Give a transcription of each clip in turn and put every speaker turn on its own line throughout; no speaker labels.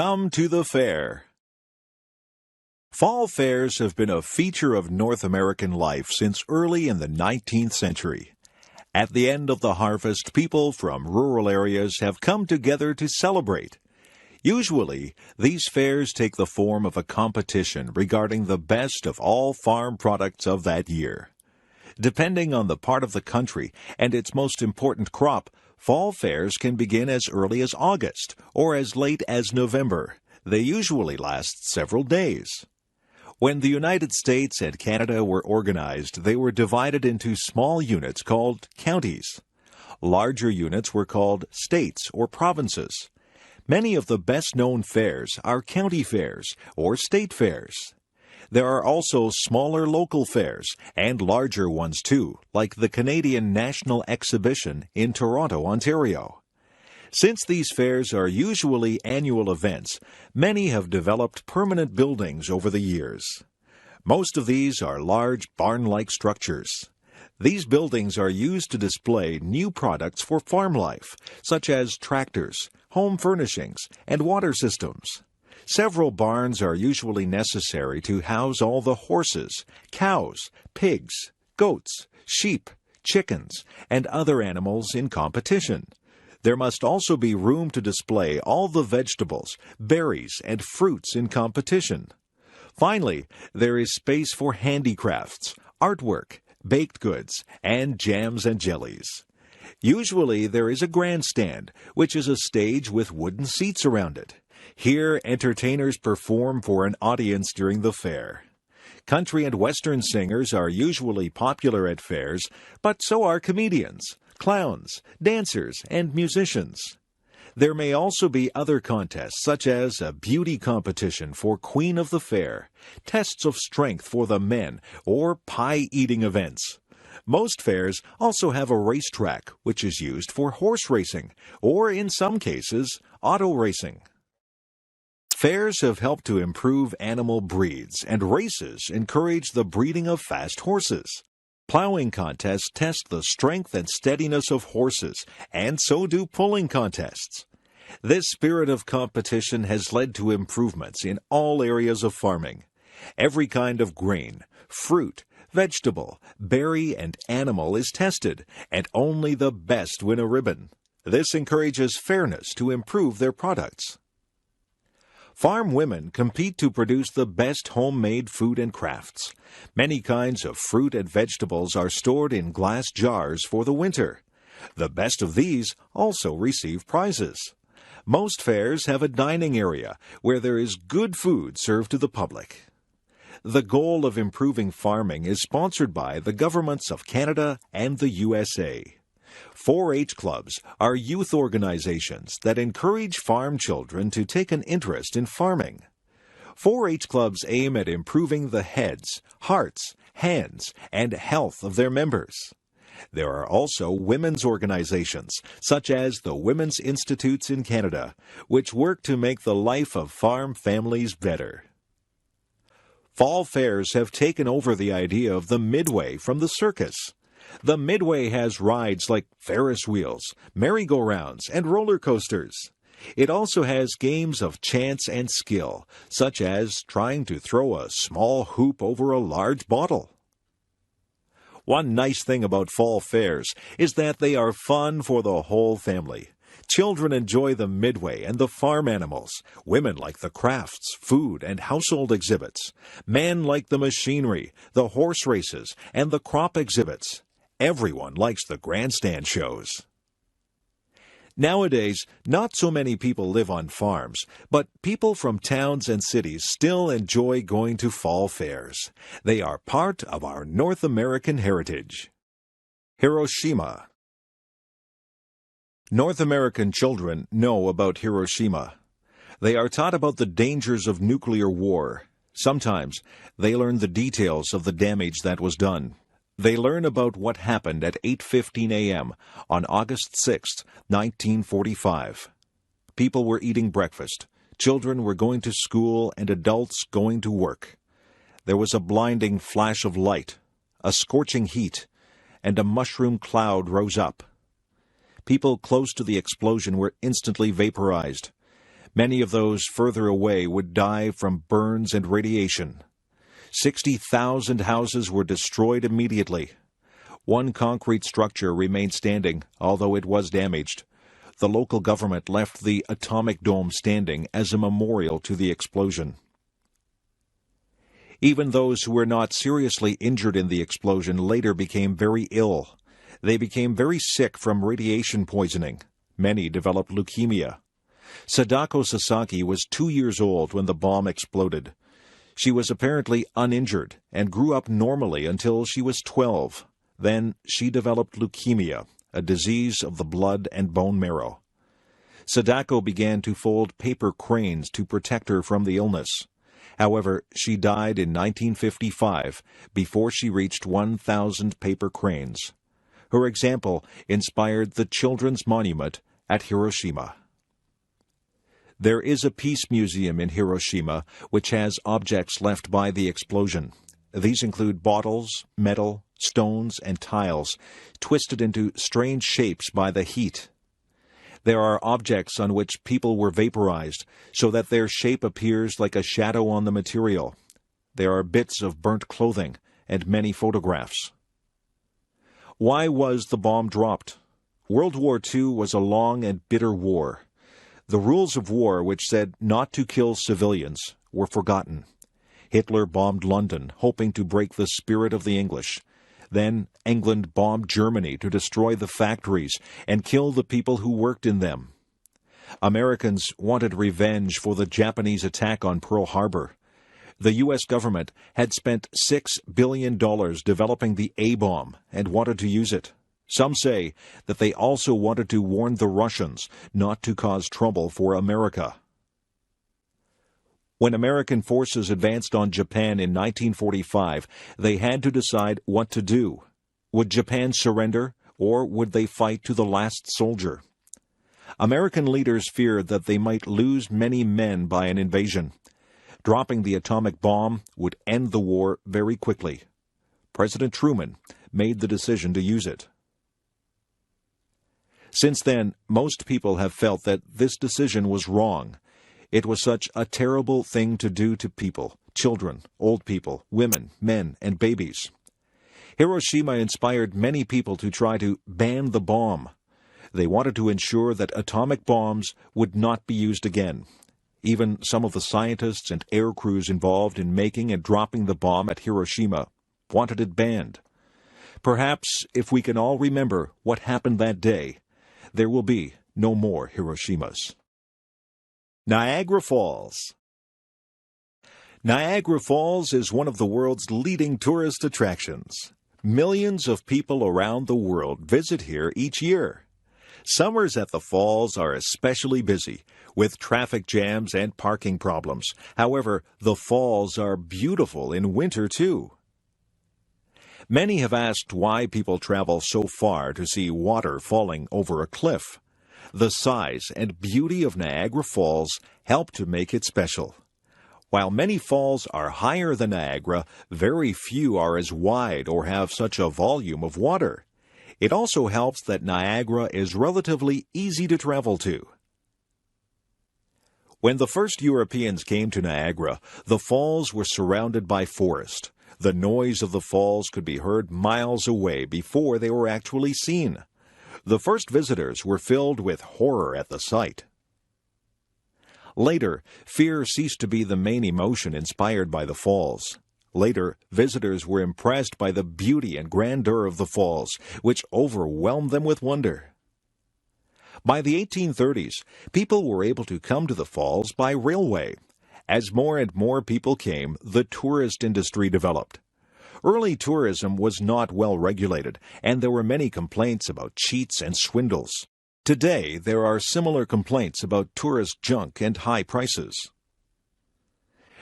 Come to the fair. Fall fairs have been a feature of North American life since early in the 19th century. At the end of the harvest, people from rural areas have come together to celebrate. Usually, these fairs take the form of a competition regarding the best of all farm products of that year. Depending on the part of the country and its most important crop, fall fairs can begin as early as August or as late as November. They usually last several days. When the United States and Canada were organized, they were divided into small units called counties. Larger units were called states or provinces. Many of the best-known fairs are county fairs or state fairs. There are also smaller local fairs and larger ones too, like the Canadian National Exhibition in Toronto, Ontario. Since these fairs are usually annual events, many have developed permanent buildings over the years. Most of these are large barn-like structures. These buildings are used to display new products for farm life, such as tractors, home furnishings, and water systems. Several barns are usually necessary to house all the horses, cows, pigs, goats, sheep, chickens, and other animals in competition. There must also be room to display all the vegetables, berries, and fruits in competition. Finally, there is space for handicrafts, artwork, baked goods, and jams and jellies. Usually there is a grandstand, which is a stage with wooden seats around it. Here, entertainers perform for an audience during the fair. Country and Western singers are usually popular at fairs, but so are comedians, clowns, dancers, and musicians. There may also be other contests, such as a beauty competition for Queen of the Fair, tests of strength for the men, or pie-eating events. Most fairs also have a racetrack, which is used for horse racing, or in some cases, auto racing. Fairs have helped to improve animal breeds, and races encourage the breeding of fast horses. Plowing contests test the strength and steadiness of horses, and so do pulling contests. This spirit of competition has led to improvements in all areas of farming. Every kind of grain, fruit, vegetable, berry, and animal is tested, and only the best win a ribbon. This encourages fairness to improve their products. Farm women compete to produce the best homemade food and crafts. Many kinds of fruit and vegetables are stored in glass jars for the winter. The best of these also receive prizes. Most fairs have a dining area where there is good food served to the public. The goal of improving farming is sponsored by the governments of Canada and the USA. 4-H clubs are youth organizations that encourage farm children to take an interest in farming. 4-H clubs aim at improving the heads, hearts, hands, and health of their members. There are also women's organizations, such as the Women's Institutes in Canada, which work to make the life of farm families better. Fall fairs have taken over the idea of the midway from the circus. The midway has rides like Ferris wheels, merry-go-rounds, and roller coasters. It also has games of chance and skill, such as trying to throw a small hoop over a large bottle. One nice thing about fall fairs is that they are fun for the whole family. Children enjoy the midway and the farm animals. Women like the crafts, food, and household exhibits. Men like the machinery, the horse races, and the crop exhibits. Everyone likes the grandstand shows. Nowadays, not so many people live on farms, but people from towns and cities still enjoy going to fall fairs. They are part of our North American heritage. Hiroshima. North American children know about Hiroshima. They are taught about the dangers of nuclear war. Sometimes they learn the details of the damage that was done. They learn about what happened at 8:15 a.m. on August 6, 1945. People were eating breakfast, children were going to school, and adults going to work. There was a blinding flash of light, a scorching heat, and a mushroom cloud rose up. People close to the explosion were instantly vaporized. Many of those further away would die from burns and radiation. 60,000 houses were destroyed immediately. One concrete structure remained standing, although it was damaged. The local government left the atomic dome standing as a memorial to the explosion. Even those who were not seriously injured in the explosion later became very ill. They became very sick from radiation poisoning. Many developed leukemia. Sadako Sasaki was 2 years old when the bomb exploded. She was apparently uninjured and grew up normally until she was 12. Then she developed leukemia, a disease of the blood and bone marrow. Sadako began to fold paper cranes to protect her from the illness. However, she died in 1955 before she reached 1,000 paper cranes. Her example inspired the Children's Monument at Hiroshima. There is a peace museum in Hiroshima which has objects left by the explosion. These include bottles, metal, stones, and tiles, twisted into strange shapes by the heat. There are objects on which people were vaporized, so that their shape appears like a shadow on the material. There are bits of burnt clothing and many photographs. Why was the bomb dropped? World War II was a long and bitter war. The rules of war, which said not to kill civilians, were forgotten. Hitler bombed London, hoping to break the spirit of the English. Then England bombed Germany to destroy the factories and kill the people who worked in them. Americans wanted revenge for the Japanese attack on Pearl Harbor. The U.S. government had spent $6 billion developing the A-bomb and wanted to use it. Some say that they also wanted to warn the Russians not to cause trouble for America. When American forces advanced on Japan in 1945, they had to decide what to do. Would Japan surrender, or would they fight to the last soldier? American leaders feared that they might lose many men by an invasion. Dropping the atomic bomb would end the war very quickly. President Truman made the decision to use it. Since then, most people have felt that this decision was wrong. It was such a terrible thing to do to people, children, old people, women, men, and babies. Hiroshima inspired many people to try to ban the bomb. They wanted to ensure that atomic bombs would not be used again. Even some of the scientists and air crews involved in making and dropping the bomb at Hiroshima wanted it banned. Perhaps if we can all remember what happened that day, there will be no more Hiroshimas. Niagara Falls. Niagara Falls is one of the world's leading tourist attractions. Millions of people around the world visit here each year. Summers at the falls are especially busy, with traffic jams and parking problems. However, the falls are beautiful in winter, too. Many have asked why people travel so far to see water falling over a cliff. The size and beauty of Niagara Falls help to make it special. While many falls are higher than Niagara, very few are as wide or have such a volume of water. It also helps that Niagara is relatively easy to travel to. When the first Europeans came to Niagara, the falls were surrounded by forest. The noise of the falls could be heard miles away before they were actually seen. The first visitors were filled with horror at the sight. Later, fear ceased to be the main emotion inspired by the falls. Later, visitors were impressed by the beauty and grandeur of the falls, which overwhelmed them with wonder. By the 1830s, people were able to come to the falls by railway. As more and more people came, the tourist industry developed. Early tourism was not well regulated, and there were many complaints about cheats and swindles. Today, there are similar complaints about tourist junk and high prices.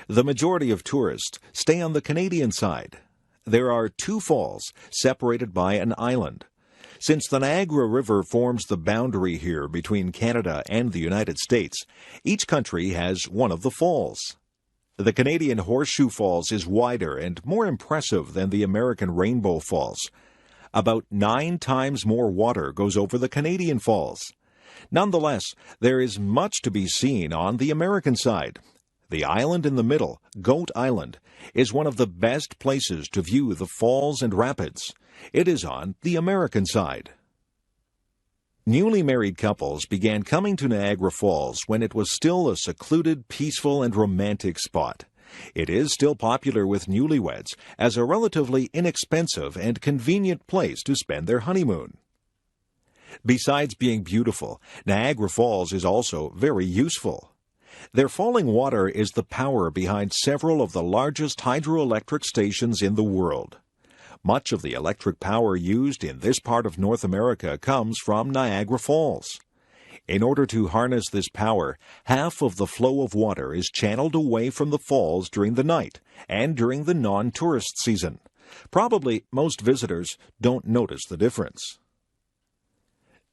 The majority of tourists stay on the Canadian side. There are 2 falls separated by an island. Since the Niagara River forms the boundary here between Canada and the United States, each country has one of the falls. The Canadian Horseshoe Falls is wider and more impressive than the American Rainbow Falls. About 9 times more water goes over the Canadian falls. Nonetheless, there is much to be seen on the American side. The island in the middle, Goat Island, is one of the best places to view the falls and rapids. It is on the American side. Newly married couples began coming to Niagara Falls when it was still a secluded, peaceful, and romantic spot. It is still popular with newlyweds as a relatively inexpensive and convenient place to spend their honeymoon. Besides being beautiful, Niagara Falls is also very useful. Their falling water is the power behind several of the largest hydroelectric stations in the world. Much of the electric power used in this part of North America comes from Niagara Falls. In order to harness this power, half of the flow of water is channeled away from the falls during the night and during the non-tourist season. Probably most visitors don't notice the difference.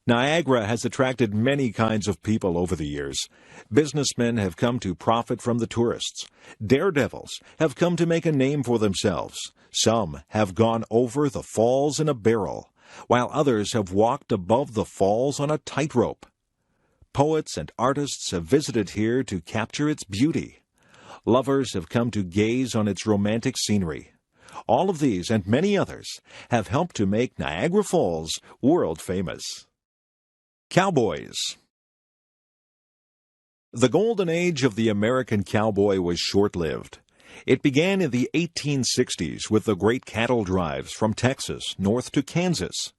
Niagara has attracted many kinds of people over the years. Businessmen have come to profit from the tourists. Daredevils have come to make a name for themselves. Some have gone over the falls in a barrel, while others have walked above the falls on a tightrope. Poets and artists have visited here to capture its beauty. Lovers have come to gaze on its romantic scenery. All of these and many others have helped to make Niagara Falls world famous. Cowboys. The golden age of the American cowboy was short-lived. It began in the 1860s with the great cattle drives from Texas north to Kansas.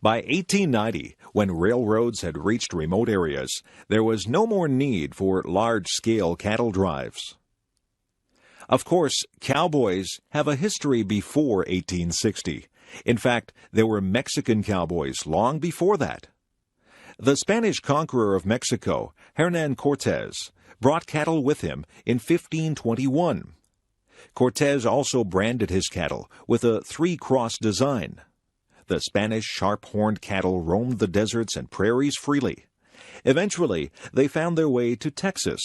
By 1890, when railroads had reached remote areas, there was no more need for large-scale cattle drives. Of course, cowboys have a history before 1860. In fact, there were Mexican cowboys long before that. The Spanish conqueror of Mexico, Hernán Cortés, brought cattle with him in 1521. Cortés also branded his cattle with a three-cross design. The Spanish sharp-horned cattle roamed the deserts and prairies freely. Eventually, they found their way to Texas.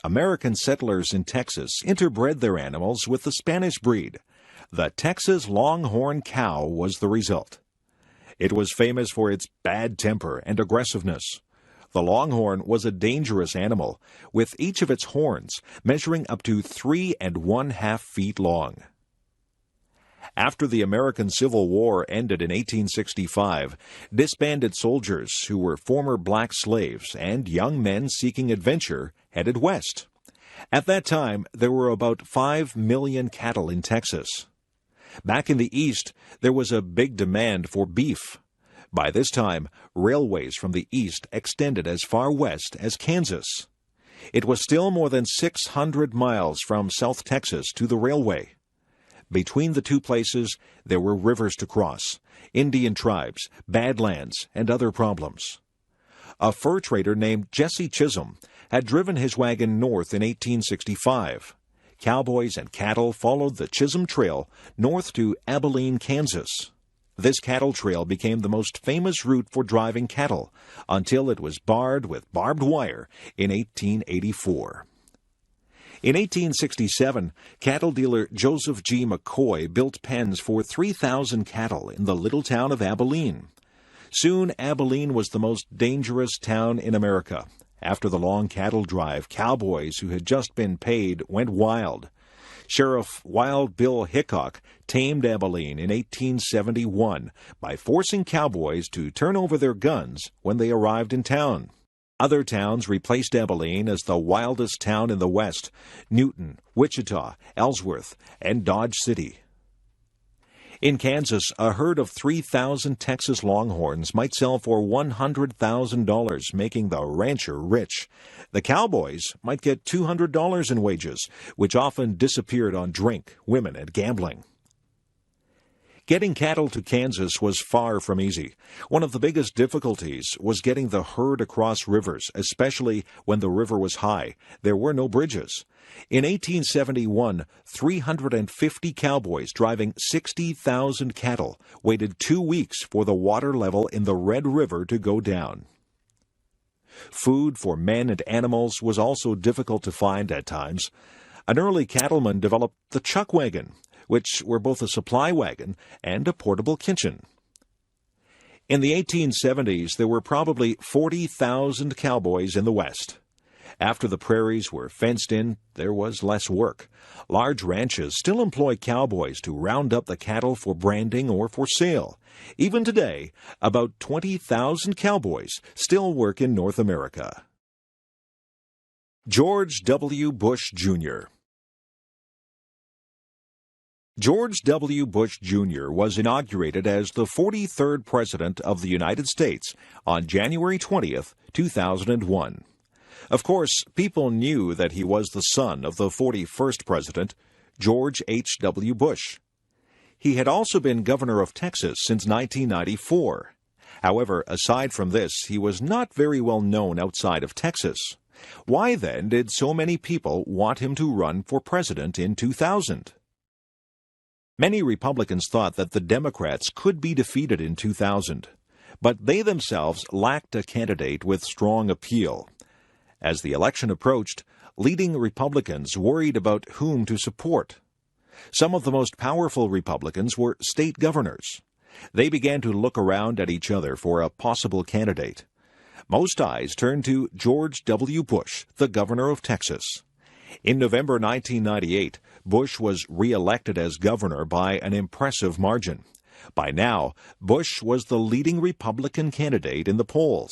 American settlers in Texas interbred their animals with the Spanish breed. The Texas Longhorn cow was the result. It was famous for its bad temper and aggressiveness. The longhorn was a dangerous animal, with each of its horns measuring up to 3 1/2 feet long. After the American Civil War ended in 1865, disbanded soldiers who were former black slaves and young men seeking adventure headed west. At that time, there were about 5 million cattle in Texas. Back in the East, there was a big demand for beef. By this time, railways from the East extended as far west as Kansas. It was still more than 600 miles from South Texas to the railway. Between the two places, there were rivers to cross, Indian tribes, badlands, and other problems. A fur trader named Jesse Chisholm had driven his wagon north in 1865. Cowboys and cattle followed the Chisholm Trail north to Abilene, Kansas. This cattle trail became the most famous route for driving cattle until it was barred with barbed wire in 1884. In 1867, cattle dealer Joseph G. McCoy built pens for 3,000 cattle in the little town of Abilene. Soon, Abilene was the most dangerous town in America. After the long cattle drive, cowboys who had just been paid went wild. Sheriff Wild Bill Hickok tamed Abilene in 1871 by forcing cowboys to turn over their guns when they arrived in town. Other towns replaced Abilene as the wildest town in the West: Newton, Wichita, Ellsworth, and Dodge City. In Kansas, a herd of 3,000 Texas Longhorns might sell for $100,000, making the rancher rich. The cowboys might get $200 in wages, which often disappeared on drink, women, and gambling. Getting cattle to Kansas was far from easy. One of the biggest difficulties was getting the herd across rivers, especially when the river was high. There were no bridges. In 1871, 350 cowboys driving 60,000 cattle waited 2 weeks for the water level in the Red River to go down. Food for men and animals was also difficult to find at times. An early cattleman developed the chuck wagon, which were both a supply wagon and a portable kitchen. In the 1870s, there were probably 40,000 cowboys in the West. After the prairies were fenced in, there was less work. Large ranches still employ cowboys to round up the cattle for branding or for sale. Even today, about 20,000 cowboys still work in North America. George W. Bush, Jr. George W. Bush, Jr. was inaugurated as the 43rd President of the United States on January 20th, 2001. Of course, people knew that he was the son of the 41st President, George H. W. Bush. He had also been governor of Texas since 1994. However, aside from this, he was not very well known outside of Texas. Why then did so many people want him to run for president in 2000? Many Republicans thought that the Democrats could be defeated in 2000, but they themselves lacked a candidate with strong appeal. As the election approached, leading Republicans worried about whom to support. Some of the most powerful Republicans were state governors. They began to look around at each other for a possible candidate. Most eyes turned to George W. Bush, the governor of Texas. In November 1998, Bush was re-elected as governor by an impressive margin. By now, Bush was the leading Republican candidate in the polls.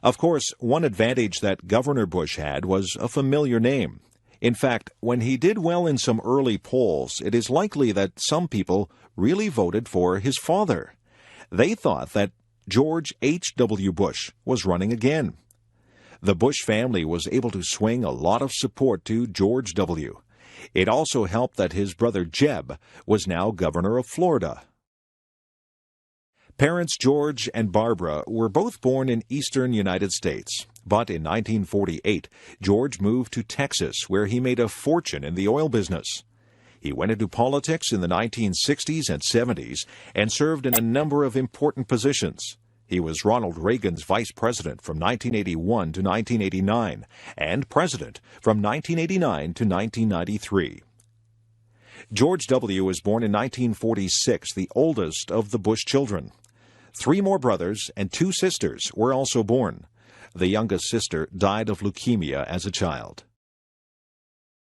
Of course, one advantage that Governor Bush had was a familiar name. In fact, when he did well in some early polls, it is likely that some people really voted for his father. They thought that George H. W. Bush was running again. The Bush family was able to swing a lot of support to George W. It also helped that his brother Jeb was now governor of Florida. Parents George and Barbara were both born in eastern United States, but in 1948, George moved to Texas, where he made a fortune in the oil business. He went into politics in the 1960s and 70s and served in a number of important positions. He was Ronald Reagan's vice president from 1981 to 1989 and president from 1989 to 1993. George W. was born in 1946, the oldest of the Bush children. 3 more brothers and 2 sisters were also born. The youngest sister died of leukemia as a child.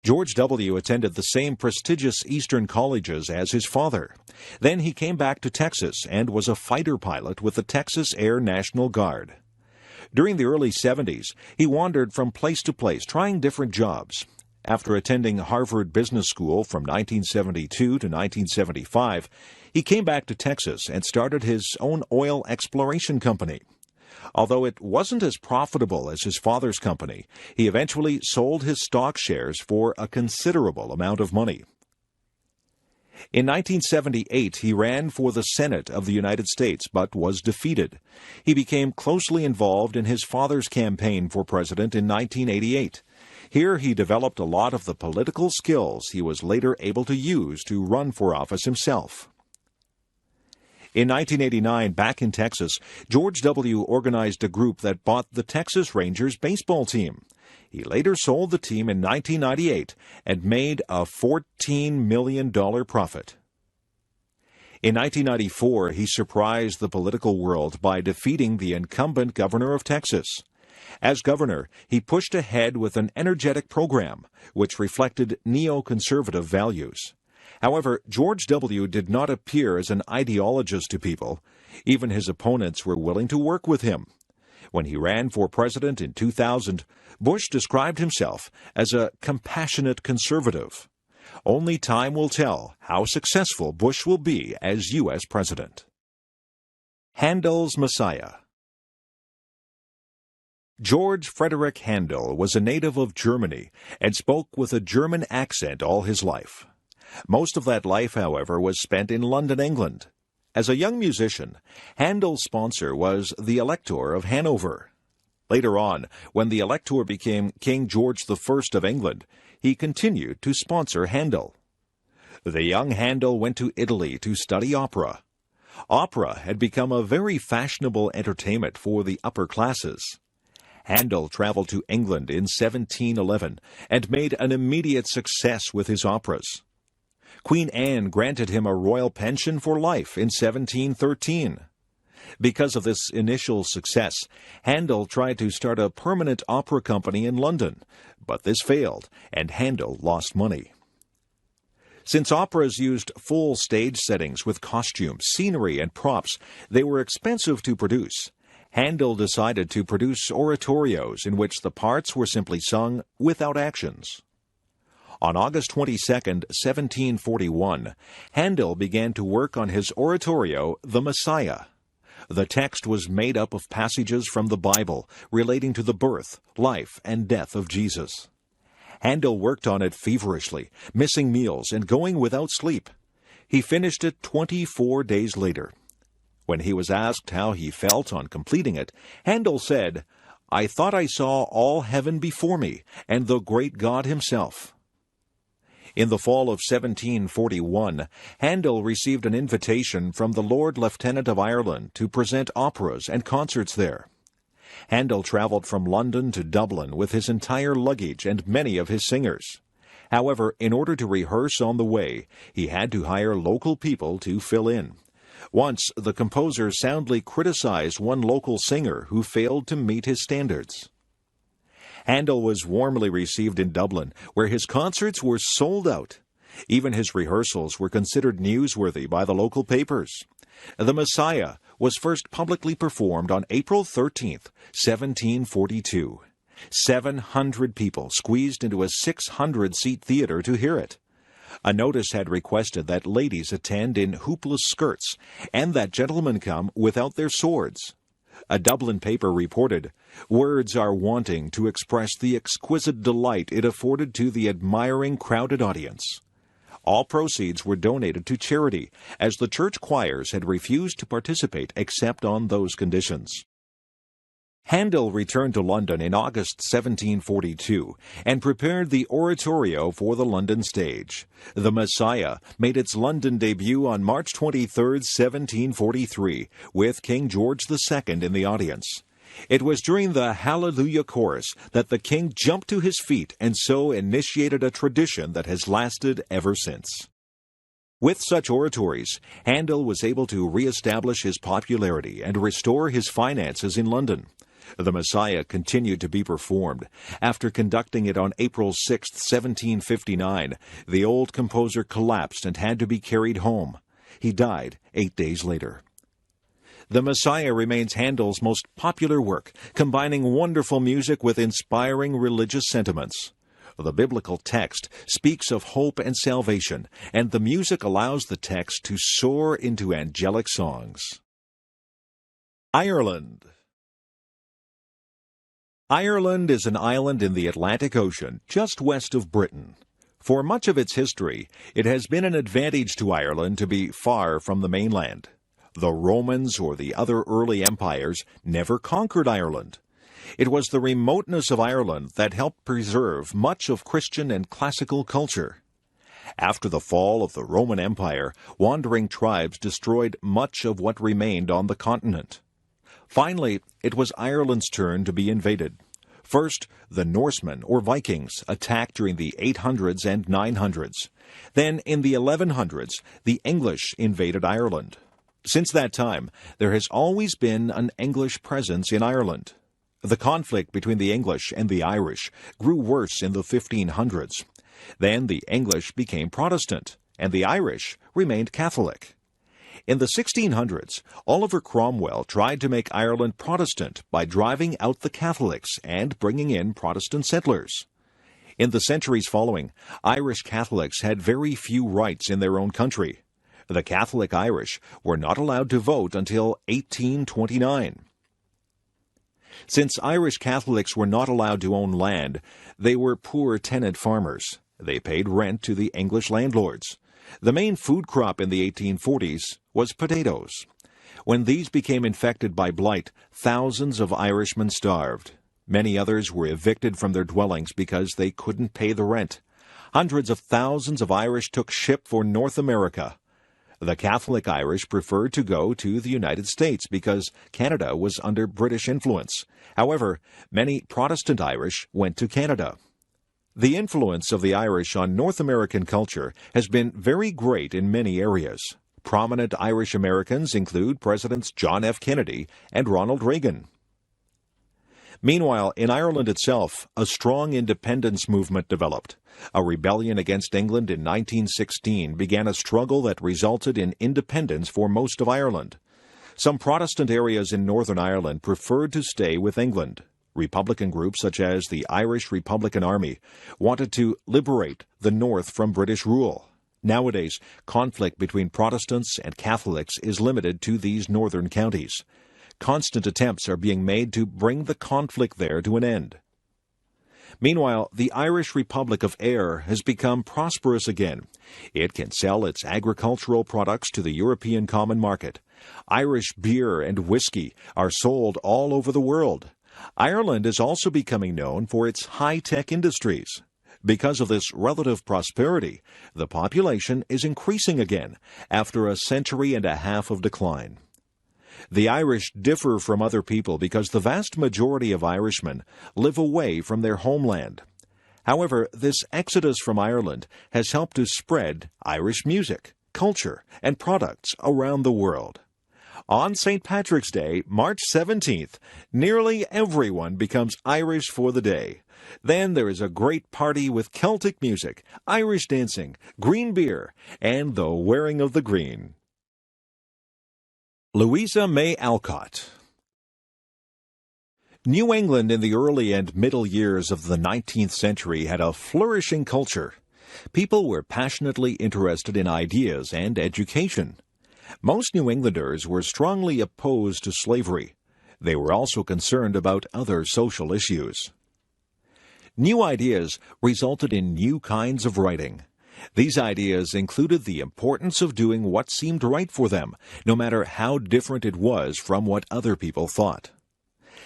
George W. attended the same prestigious Eastern colleges as his father. Then he came back to Texas and was a fighter pilot with the Texas Air National Guard. During the early 70s, he wandered from place to place, trying different jobs. After attending Harvard Business School from 1972 to 1975, he came back to Texas and started his own oil exploration company. Although it wasn't as profitable as his father's company, he eventually sold his stock shares for a considerable amount of money. In 1978, he ran for the Senate of the United States, but was defeated. He became closely involved in his father's campaign for president in 1988. Here he developed a lot of the political skills he was later able to use to run for office himself. In 1989, back in Texas, George W. organized a group that bought the Texas Rangers baseball team. He later sold the team in 1998 and made a $14 million profit. In 1994, he surprised the political world by defeating the incumbent governor of Texas. As governor, he pushed ahead with an energetic program, which reflected neoconservative values. However, George W. did not appear as an ideologist to people. Even his opponents were willing to work with him. When he ran for president in 2000, Bush described himself as a compassionate conservative. Only time will tell how successful Bush will be as U.S. president. Handel's Messiah. George Frederick Handel was a native of Germany and spoke with a German accent all his life. Most of that life, however, was spent in London, England. As a young musician, Handel's sponsor was the Elector of Hanover. Later on, when the Elector became King George I of England, he continued to sponsor Handel. The young Handel went to Italy to study opera. Opera had become a very fashionable entertainment for the upper classes. Handel traveled to England in 1711 and made an immediate success with his operas. Queen Anne granted him a royal pension for life in 1713. Because of this initial success, Handel tried to start a permanent opera company in London, but this failed, and Handel lost money. Since operas used full stage settings with costumes, scenery, and props, they were expensive to produce. Handel decided to produce oratorios in which the parts were simply sung without actions. On August 22, 1741, Handel began to work on his oratorio, The Messiah. The text was made up of passages from the Bible relating to the birth, life, and death of Jesus. Handel worked on it feverishly, missing meals and going without sleep. He finished it 24 days later. When he was asked how he felt on completing it, Handel said, "I thought I saw all heaven before me, and the great God himself." In the fall of 1741, Handel received an invitation from the Lord Lieutenant of Ireland to present operas and concerts there. Handel traveled from London to Dublin with his entire luggage and many of his singers. However, in order to rehearse on the way, he had to hire local people to fill in. Once, the composer soundly criticized one local singer who failed to meet his standards. Handel was warmly received in Dublin, where his concerts were sold out. Even his rehearsals were considered newsworthy by the local papers. The Messiah was first publicly performed on April 13, 1742. 700 people squeezed into a 600-seat theater to hear it. A notice had requested that ladies attend in hoopless skirts, and that gentlemen come without their swords. A Dublin paper reported, "Words are wanting to express the exquisite delight it afforded to the admiring crowded audience." All proceeds were donated to charity, as the church choirs had refused to participate except on those conditions. Handel returned to London in August 1742 and prepared the oratorio for the London stage. The Messiah made its London debut on March 23, 1743, with King George II in the audience. It was during the Hallelujah chorus that the king jumped to his feet and so initiated a tradition that has lasted ever since. With such oratories, Handel was able to re-establish his popularity and restore his finances in London. The Messiah continued to be performed. After conducting it on April 6, 1759, the old composer collapsed and had to be carried home. He died 8 days later. The Messiah remains Handel's most popular work, combining wonderful music with inspiring religious sentiments. The biblical text speaks of hope and salvation, and the music allows the text to soar into angelic songs. Ireland. Ireland is an island in the Atlantic Ocean, just west of Britain. For much of its history, it has been an advantage to Ireland to be far from the mainland. The Romans or the other early empires never conquered Ireland. It was the remoteness of Ireland that helped preserve much of Christian and classical culture. After the fall of the Roman Empire, wandering tribes destroyed much of what remained on the continent. Finally, it was Ireland's turn to be invaded. First, the Norsemen, or Vikings, attacked during the 800s and 900s. Then, in the 1100s, the English invaded Ireland. Since that time, there has always been an English presence in Ireland. The conflict between the English and the Irish grew worse in the 1500s. Then the English became Protestant, and the Irish remained Catholic. In the 1600s, Oliver Cromwell tried to make Ireland Protestant by driving out the Catholics and bringing in Protestant settlers. In the centuries following, Irish Catholics had very few rights in their own country. The Catholic Irish were not allowed to vote until 1829. Since Irish Catholics were not allowed to own land, they were poor tenant farmers. They paid rent to the English landlords. The main food crop in the 1840s was potatoes. When these became infected by blight, thousands of Irishmen starved. Many others were evicted from their dwellings because they couldn't pay the rent. Hundreds of thousands of Irish took ship for North America. The Catholic Irish preferred to go to the United States because Canada was under British influence. However, many Protestant Irish went to Canada. The influence of the Irish on North American culture has been very great in many areas. Prominent Irish Americans include Presidents John F. Kennedy and Ronald Reagan. Meanwhile, in Ireland itself, a strong independence movement developed. A rebellion against England in 1916 began a struggle that resulted in independence for most of Ireland. Some Protestant areas in Northern Ireland preferred to stay with England. Republican groups such as the Irish Republican Army wanted to liberate the North from British rule. Nowadays, conflict between Protestants and Catholics is limited to these northern counties. Constant attempts are being made to bring the conflict there to an end. Meanwhile, the Irish Republic of Ayr has become prosperous again. It can sell its agricultural products to the European common market. Irish beer and whiskey are sold all over the world. Ireland is also becoming known for its high-tech industries. Because of this relative prosperity, the population is increasing again after a century and a half of decline. The Irish differ from other people because the vast majority of Irishmen live away from their homeland. However, this exodus from Ireland has helped to spread Irish music, culture, and products around the world. On St. Patrick's Day, March 17th, nearly everyone becomes Irish for the day. Then there is a great party with Celtic music, Irish dancing, green beer, and the wearing of the green. Louisa May Alcott. New England in the early and middle years of the 19th century had a flourishing culture. People were passionately interested in ideas and education. Most New Englanders were strongly opposed to slavery. They were also concerned about other social issues. New ideas resulted in new kinds of writing. These ideas included the importance of doing what seemed right for them, no matter how different it was from what other people thought.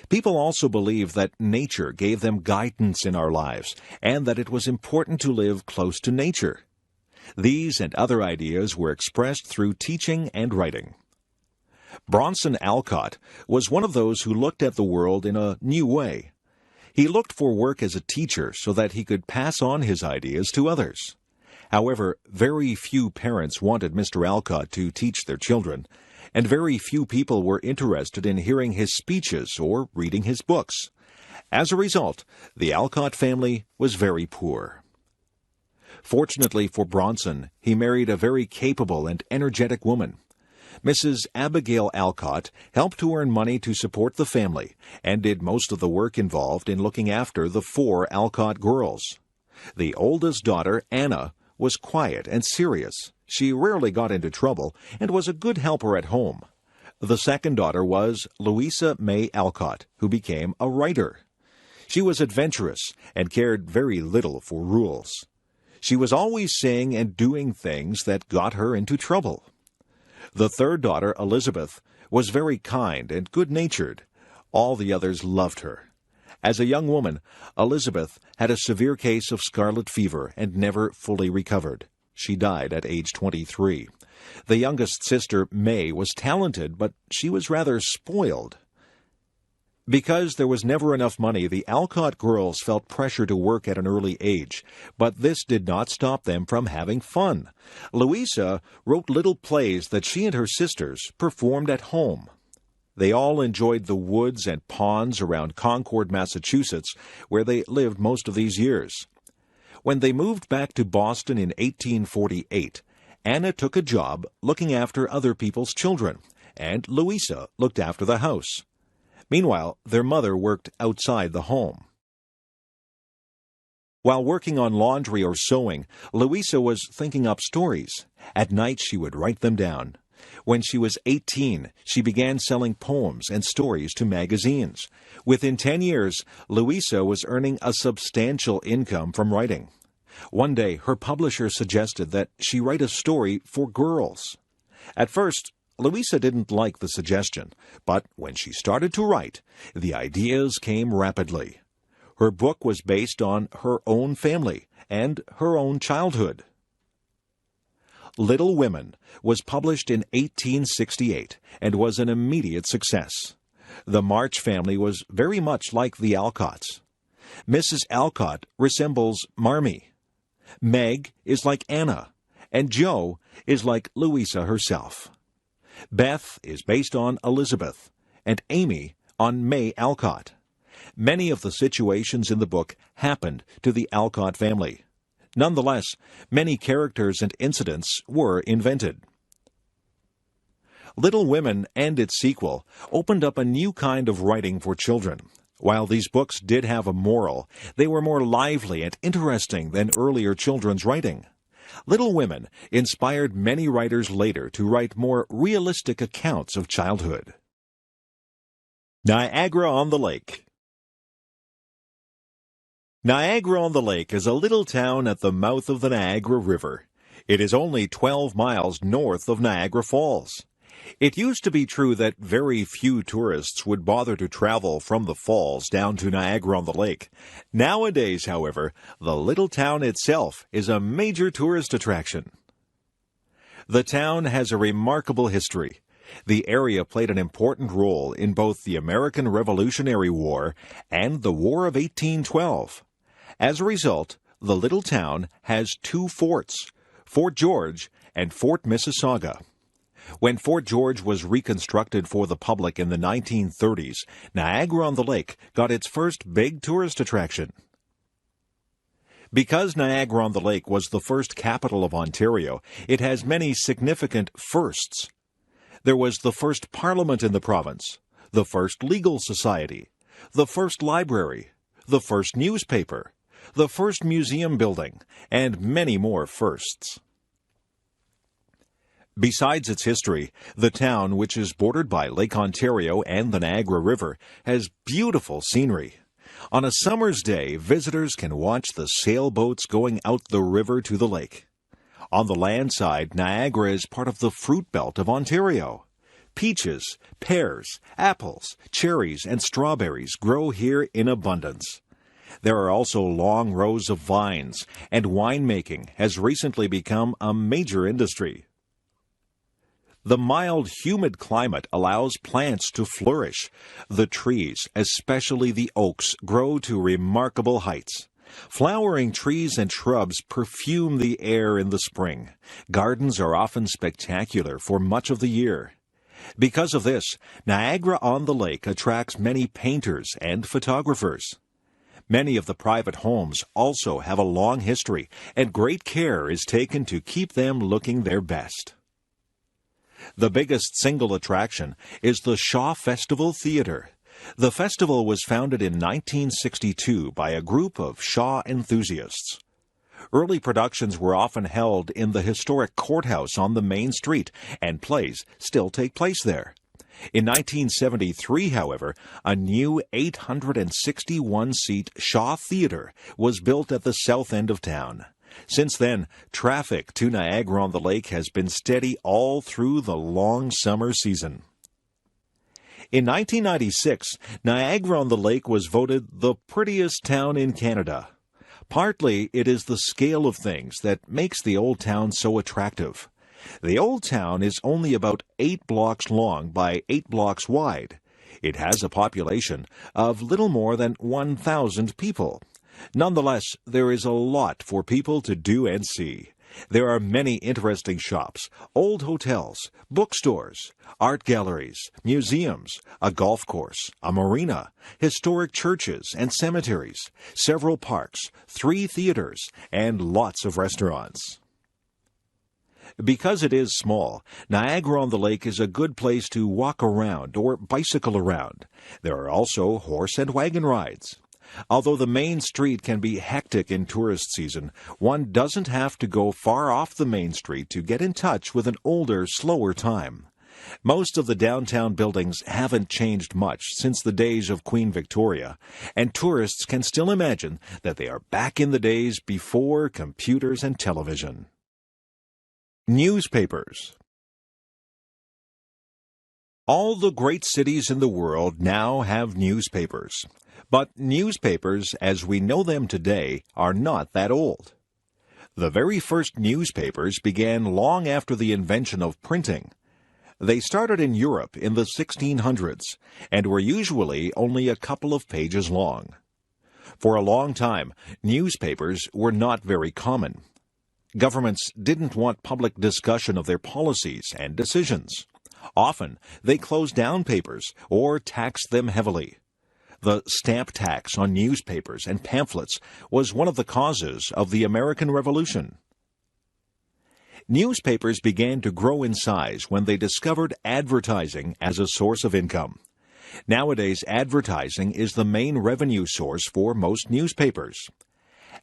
People also believed that nature gave them guidance in our lives, and that it was important to live close to nature. These and other ideas were expressed through teaching and writing. Bronson Alcott was one of those who looked at the world in a new way. He looked for work as a teacher so that he could pass on his ideas to others. However, very few parents wanted Mr. Alcott to teach their children, and very few people were interested in hearing his speeches or reading his books. As a result, the Alcott family was very poor. Fortunately for Bronson, he married a very capable and energetic woman. Mrs. Abigail Alcott helped to earn money to support the family and did most of the work involved in looking after the 4 Alcott girls. The oldest daughter, Anna, was quiet and serious. She rarely got into trouble and was a good helper at home. The second daughter was Louisa May Alcott, who became a writer. She was adventurous and cared very little for rules. She was always saying and doing things that got her into trouble. The third daughter, Elizabeth, was very kind and good-natured. All the others loved her. As a young woman, Elizabeth had a severe case of scarlet fever and never fully recovered. She died at age 23. The youngest sister, May, was talented, but she was rather spoiled. Because there was never enough money, the Alcott girls felt pressure to work at an early age, but this did not stop them from having fun. Louisa wrote little plays that she and her sisters performed at home. They all enjoyed the woods and ponds around Concord, Massachusetts, where they lived most of these years. When they moved back to Boston in 1848, Anna took a job looking after other people's children, and Louisa looked after the house. Meanwhile, their mother worked outside the home. While working on laundry or sewing, Louisa was thinking up stories. At night, she would write them down. When she was 18, she began selling poems and stories to magazines. Within 10 years, Louisa was earning a substantial income from writing. One day, her publisher suggested that she write a story for girls. At first, Louisa didn't like the suggestion, but when she started to write, the ideas came rapidly. Her book was based on her own family and her own childhood. Little Women was published in 1868 and was an immediate success. The March family was very much like the Alcotts. Mrs. Alcott resembles Marmee. Meg is like Anna, and Jo is like Louisa herself. Beth is based on Elizabeth, and Amy on May Alcott. Many of the situations in the book happened to the Alcott family. Nonetheless, many characters and incidents were invented. Little Women and its sequel opened up a new kind of writing for children. While these books did have a moral, they were more lively and interesting than earlier children's writing. Little Women inspired many writers later to write more realistic accounts of childhood. Niagara-on-the-Lake. Niagara-on-the-Lake is a little town at the mouth of the Niagara River. It is only 12 miles north of Niagara Falls. It used to be true that very few tourists would bother to travel from the falls down to Niagara-on-the-Lake. Nowadays, however, the little town itself is a major tourist attraction. The town has a remarkable history. The area played an important role in both the American Revolutionary War and the War of 1812. As a result, the little town has two forts, Fort George and Fort Mississauga. When Fort George was reconstructed for the public in the 1930s, Niagara-on-the-Lake got its first big tourist attraction. Because Niagara-on-the-Lake was the first capital of Ontario, it has many significant firsts. There was the first parliament in the province, the first legal society, the first library, the first newspaper, the first museum building, and many more firsts. Besides its history, the town, which is bordered by Lake Ontario and the Niagara River, has beautiful scenery. On a summer's day, visitors can watch the sailboats going out the river to the lake. On the land side, Niagara is part of the fruit belt of Ontario. Peaches, pears, apples, cherries, and strawberries grow here in abundance. There are also long rows of vines, and winemaking has recently become a major industry. The mild, humid climate allows plants to flourish. The trees, especially the oaks, grow to remarkable heights. Flowering trees and shrubs perfume the air in the spring. Gardens are often spectacular for much of the year. Because of this, Niagara-on-the-Lake attracts many painters and photographers. Many of the private homes also have a long history, and great care is taken to keep them looking their best. The biggest single attraction is the Shaw Festival Theatre. The festival was founded in 1962 by a group of Shaw enthusiasts. Early productions were often held in the historic courthouse on the main street, and plays still take place there. In 1973, however, a new 861-seat Shaw Theatre was built at the south end of town. Since then, traffic to Niagara-on-the-Lake has been steady all through the long summer season. In 1996, Niagara-on-the-Lake was voted the prettiest town in Canada. Partly, it is the scale of things that makes the old town so attractive. The old town is only about 8 blocks long by 8 blocks wide. It has a population of little more than 1,000 people. Nonetheless, there is a lot for people to do and see. There are many interesting shops, old hotels, bookstores, art galleries, museums, a golf course, a marina, historic churches and cemeteries, several parks, 3 theaters, and lots of restaurants. Because it is small, Niagara-on-the-Lake is a good place to walk around or bicycle around. There are also horse and wagon rides. Although the main street can be hectic in tourist season, one doesn't have to go far off the main street to get in touch with an older, slower time. Most of the downtown buildings haven't changed much since the days of Queen Victoria, and tourists can still imagine that they are back in the days before computers and television. Newspapers. All the great cities in the world now have newspapers. But newspapers, as we know them today, are not that old. The very first newspapers began long after the invention of printing. They started in Europe in the 1600s and were usually only a couple of pages long. For a long time, newspapers were not very common. Governments didn't want public discussion of their policies and decisions. Often, they closed down papers or taxed them heavily. The stamp tax on newspapers and pamphlets was one of the causes of the American Revolution. Newspapers began to grow in size when they discovered advertising as a source of income. Nowadays, advertising is the main revenue source for most newspapers.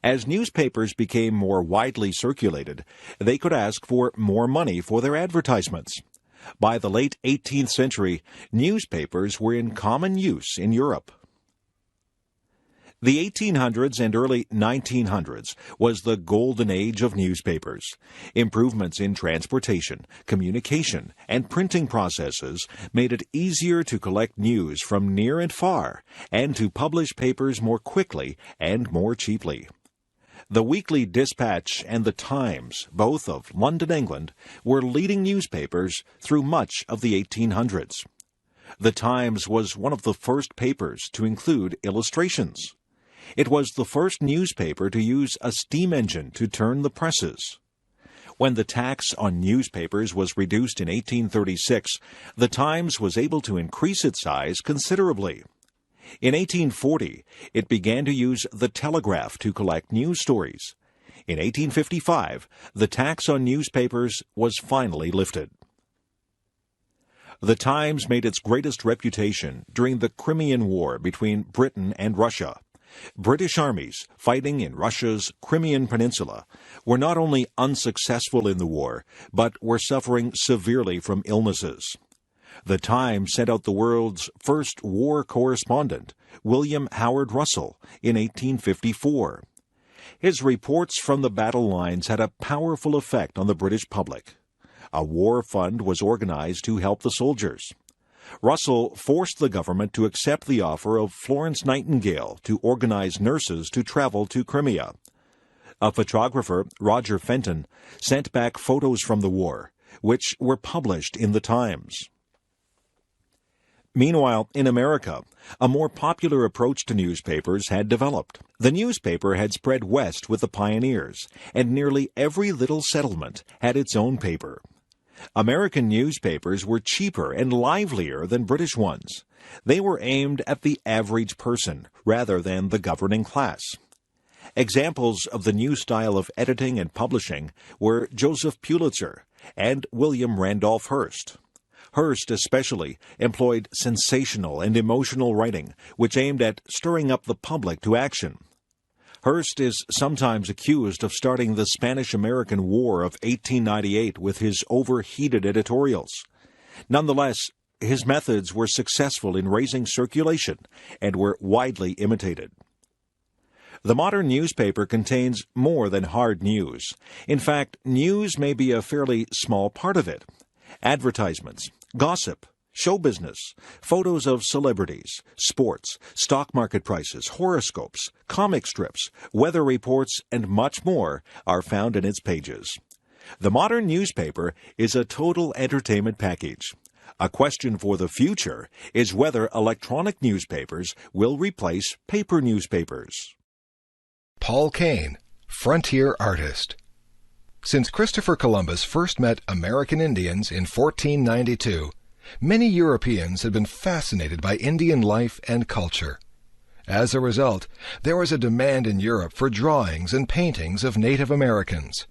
As newspapers became more widely circulated, they could ask for more money for their advertisements. By the late 18th century, newspapers were in common use in Europe. The 1800s and early 1900s was the golden age of newspapers. Improvements in transportation, communication, and printing processes made it easier to collect news from near and far, and to publish papers more quickly and more cheaply. The Weekly Dispatch and the Times, both of London, England, were leading newspapers through much of the 1800s. The Times was one of the first papers to include illustrations. It was the first newspaper to use a steam engine to turn the presses. When the tax on newspapers was reduced in 1836, the Times was able to increase its size considerably. In 1840, it began to use the telegraph to collect news stories. In 1855, the tax on newspapers was finally lifted. The Times made its greatest reputation during the Crimean War between Britain and Russia. British armies fighting in Russia's Crimean Peninsula were not only unsuccessful in the war, but were suffering severely from illnesses. The Times sent out the world's first war correspondent, William Howard Russell, in 1854. His reports from the battle lines had a powerful effect on the British public. A war fund was organized to help the soldiers. Russell forced the government to accept the offer of Florence Nightingale to organize nurses to travel to Crimea. A photographer, Roger Fenton, sent back photos from the war, which were published in the Times. Meanwhile, in America, a more popular approach to newspapers had developed. The newspaper had spread west with the pioneers, and nearly every little settlement had its own paper. American newspapers were cheaper and livelier than British ones. They were aimed at the average person rather than the governing class. Examples of the new style of editing and publishing were Joseph Pulitzer and William Randolph Hearst. Hearst especially employed sensational and emotional writing, which aimed at stirring up the public to action. Hearst is sometimes accused of starting the Spanish-American War of 1898 with his overheated editorials. Nonetheless, his methods were successful in raising circulation and were widely imitated. The modern newspaper contains more than hard news. In fact, news may be a fairly small part of it. Advertisements, gossip, show business, photos of celebrities, sports, stock market prices, horoscopes, comic strips, weather reports, and much more are found in its pages. The modern newspaper is a total entertainment package. A question for the future is whether electronic newspapers will replace paper newspapers.
Paul Kane, Frontier Artist. Since Christopher Columbus first met American Indians in 1492, many Europeans had been fascinated by Indian life and culture. As a result, there was a demand in Europe for drawings and paintings of Native Americans.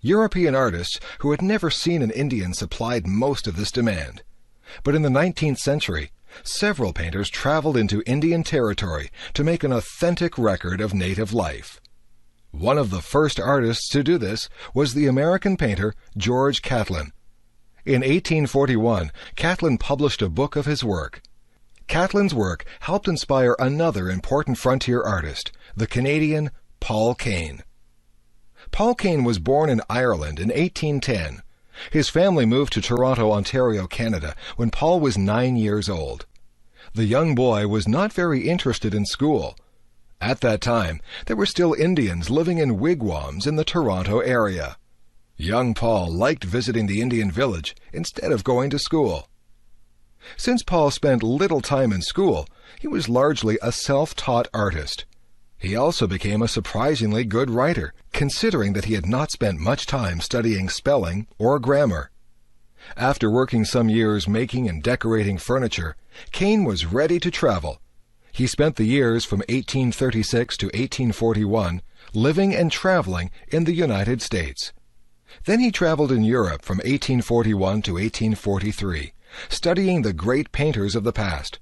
European artists who had never seen an Indian supplied most of this demand. But in the 19th century, several painters traveled into Indian territory to make an authentic record of native life. One of the first artists to do this was the American painter George Catlin. In 1841, Catlin published a book of his work. Catlin's work helped inspire another important frontier artist, the Canadian Paul Kane. Paul Kane was born in Ireland in 1810. His family moved to Toronto, Ontario, Canada, when Paul was 9 years old. The young boy was not very interested in school. At that time, there were still Indians living in wigwams in the Toronto area. Young Paul liked visiting the Indian village instead of going to school. Since Paul spent little time in school, he was largely a self-taught artist. He also became a surprisingly good writer, considering that he had not spent much time studying spelling or grammar. After working some years making and decorating furniture, Kane was ready to travel. He spent the years from 1836 to 1841 living and traveling in the United States. Then he traveled in Europe from 1841 to 1843, studying the great painters of the past.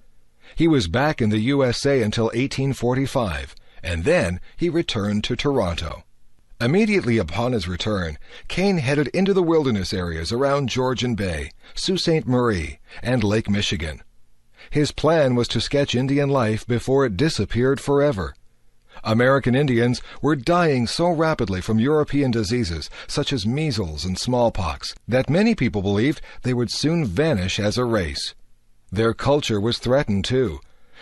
He was back in the USA until 1845, and then he returned to Toronto. Immediately upon his return, Kane headed into the wilderness areas around Georgian Bay, Sault Ste. Marie, and Lake Michigan. His plan was to sketch Indian life before it disappeared forever. American Indians were dying so rapidly from European diseases such as measles and smallpox that many people believed they would soon vanish as a race. Their culture was threatened too.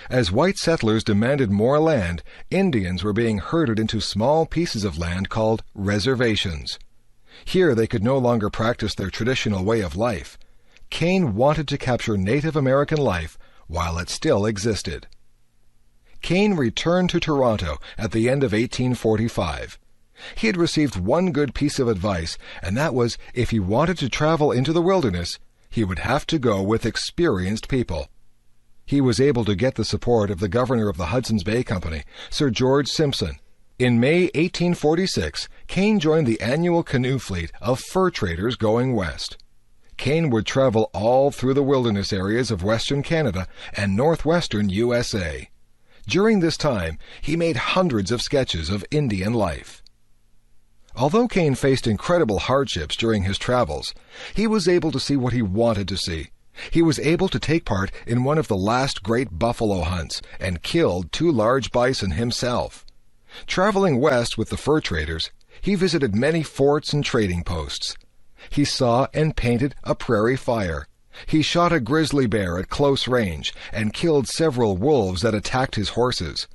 As white settlers demanded more land, Indians were being herded into small pieces of land called reservations. Here they could no longer practice their traditional way of life. Kane wanted to capture Native American life while it still existed. Kane returned to Toronto at the end of 1845. He had received one good piece of advice, and that was if he wanted to travel into the wilderness, he would have to go with experienced people. He was able to get the support of the governor of the Hudson's Bay Company, Sir George Simpson. In May 1846, Kane joined the annual canoe fleet of fur traders going west. Kane would travel all through the wilderness areas of western Canada and northwestern USA. During this time, he made hundreds of sketches of Indian life. Although Kane faced incredible hardships during his travels, he was able to see what he wanted to see. He was able to take part in one of the last great buffalo hunts and killed 2 large bison himself. Traveling west with the fur traders, he visited many forts and trading posts. He saw and painted a prairie fire. He shot a grizzly bear at close range and killed several wolves that attacked his horses.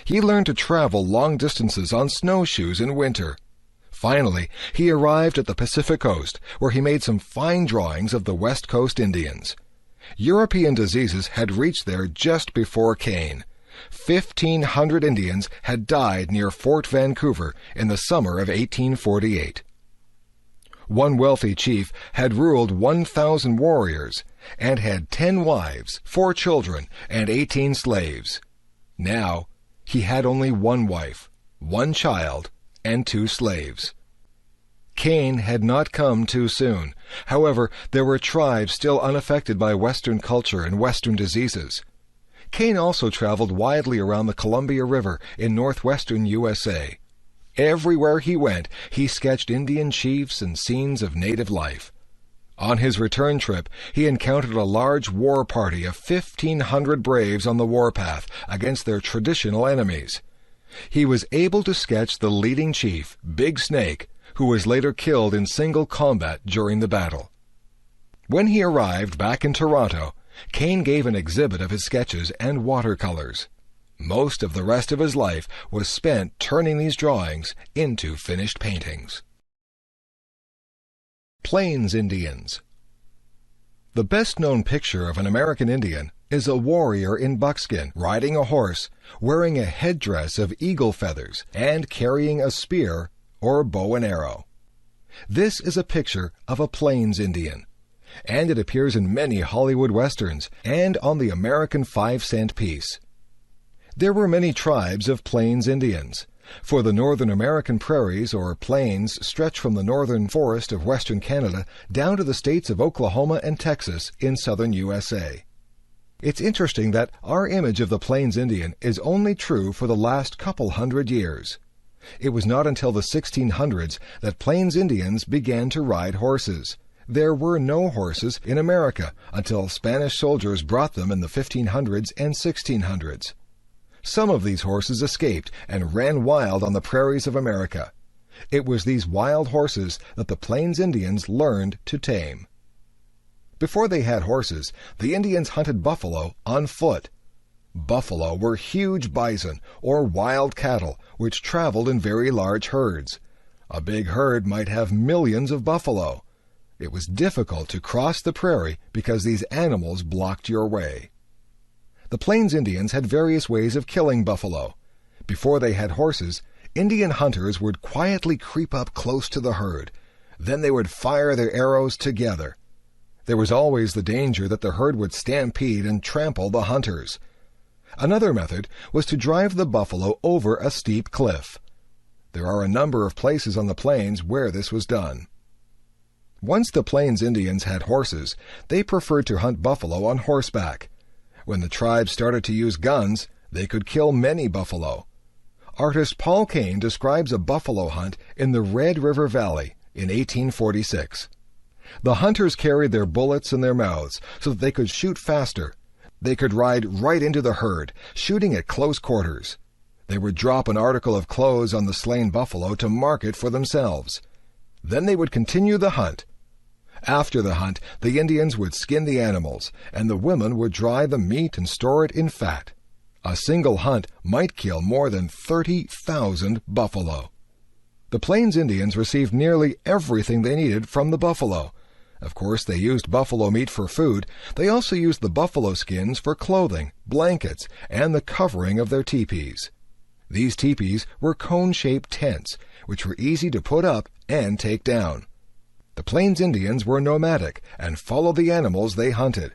He learned to travel long distances on snowshoes in winter. Finally, he arrived at the Pacific Coast, where he made some fine drawings of the West Coast Indians. European diseases had reached there just before Kane. 1,500 Indians had died near Fort Vancouver in the summer of 1848. One wealthy chief had ruled 1,000 warriors and had 10 wives, 4 children, and 18 slaves. Now, he had only 1 wife, 1 child, and 2 slaves. Kane had not come too soon. However, there were tribes still unaffected by Western culture and Western diseases. Kane also traveled widely around the Columbia River in northwestern USA. Everywhere he went, he sketched Indian chiefs and scenes of native life. On his return trip, he encountered a large war party of 1,500 braves on the warpath against their traditional enemies. He was able to sketch the leading chief, Big Snake, who was later killed in single combat during the battle. When he arrived back in Toronto, Kane gave an exhibit of his sketches and watercolors. Most of the rest of his life was spent turning these drawings into finished paintings. Plains Indians. The best-known picture of an American Indian is a warrior in buckskin riding a horse, wearing a headdress of eagle feathers, and carrying a spear or bow and arrow. This is a picture of a Plains Indian, and it appears in many Hollywood westerns and on the American 5-cent piece. There were many tribes of Plains Indians, for the Northern American prairies or plains stretch from the northern forest of western Canada down to the states of Oklahoma and Texas in southern USA. It's interesting that our image of the Plains Indian is only true for the last couple hundred years. It was not until the 1600s that Plains Indians began to ride horses. There were no horses in America until Spanish soldiers brought them in the 1500s and 1600s. Some of these horses escaped and ran wild on the prairies of America. It was these wild horses that the Plains Indians learned to tame. Before they had horses, the Indians hunted buffalo on foot. Buffalo were huge bison or wild cattle which traveled in very large herds. A big herd might have millions of buffalo. It was difficult to cross the prairie because these animals blocked your way. The Plains Indians had various ways of killing buffalo. Before they had horses, Indian hunters would quietly creep up close to the herd. Then they would fire their arrows together. There was always the danger that the herd would stampede and trample the hunters. Another method was to drive the buffalo over a steep cliff. There are a number of places on the plains where this was done. Once the Plains Indians had horses, they preferred to hunt buffalo on horseback. When the tribe started to use guns, they could kill many buffalo. Artist Paul Kane describes a buffalo hunt in the Red River Valley in 1846. The hunters carried their bullets in their mouths so that they could shoot faster. They could ride right into the herd, shooting at close quarters. They would drop an article of clothes on the slain buffalo to mark it for themselves. Then they would continue the hunt. After the hunt, the Indians would skin the animals, and the women would dry the meat and store it in fat. A single hunt might kill more than 30,000 buffalo. The Plains Indians received nearly everything they needed from the buffalo. Of course, they used buffalo meat for food. They also used the buffalo skins for clothing, blankets, and the covering of their teepees. These teepees were cone-shaped tents, which were easy to put up and take down. The Plains Indians were nomadic and followed the animals they hunted.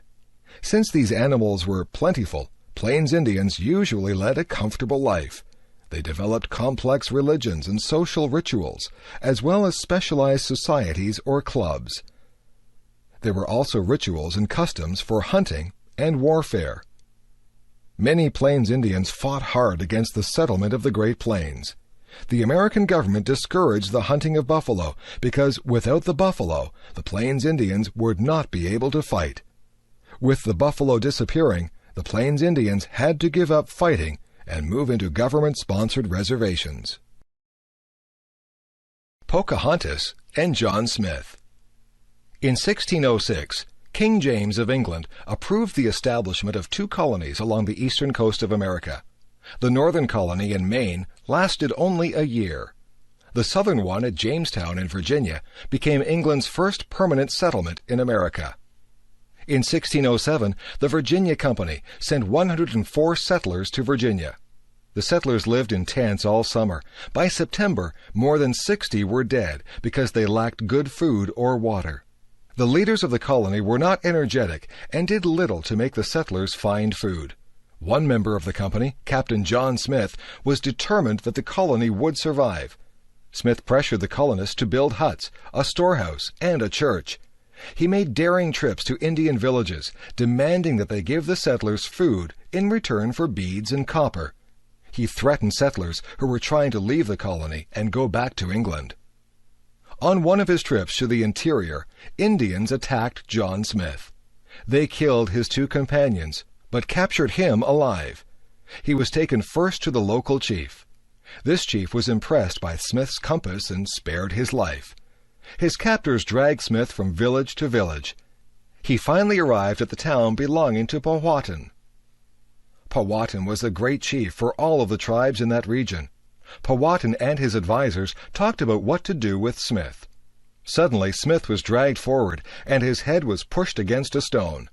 Since these animals were plentiful, Plains Indians usually led a comfortable life. They developed complex religions and social rituals, as well as specialized societies or clubs. There were also rituals and customs for hunting and warfare. Many Plains Indians fought hard against the settlement of the Great Plains. The American government discouraged the hunting of buffalo because without the buffalo, the Plains Indians would not be able to fight. With the buffalo disappearing, the Plains Indians had to give up fighting and move into government-sponsored reservations. Pocahontas and John Smith. In 1606, King James of England approved the establishment of 2 colonies along the eastern coast of America. The northern colony in Maine lasted only a year. The southern one at Jamestown in Virginia became England's first permanent settlement in America. In 1607, the Virginia Company sent 104 settlers to Virginia. The settlers lived in tents all summer. By September, more than 60 were dead because they lacked good food or water. The leaders of the colony were not energetic and did little to make the settlers find food. One member of the company, Captain John Smith, was determined that the colony would survive. Smith pressured the colonists to build huts, a storehouse, and a church. He made daring trips to Indian villages, demanding that they give the settlers food in return for beads and copper. He threatened settlers who were trying to leave the colony and go back to England. On one of his trips to the interior, Indians attacked John Smith. They killed his 2 companions, but captured him alive. He was taken first to the local chief. This chief was impressed by Smith's compass and spared his life. His captors dragged Smith from village to village. He finally arrived at the town belonging to Powhatan. Powhatan was a great chief for all of the tribes in that region. Powhatan and his advisers talked about what to do with Smith. Suddenly, Smith was dragged forward, and his head was pushed against a stone.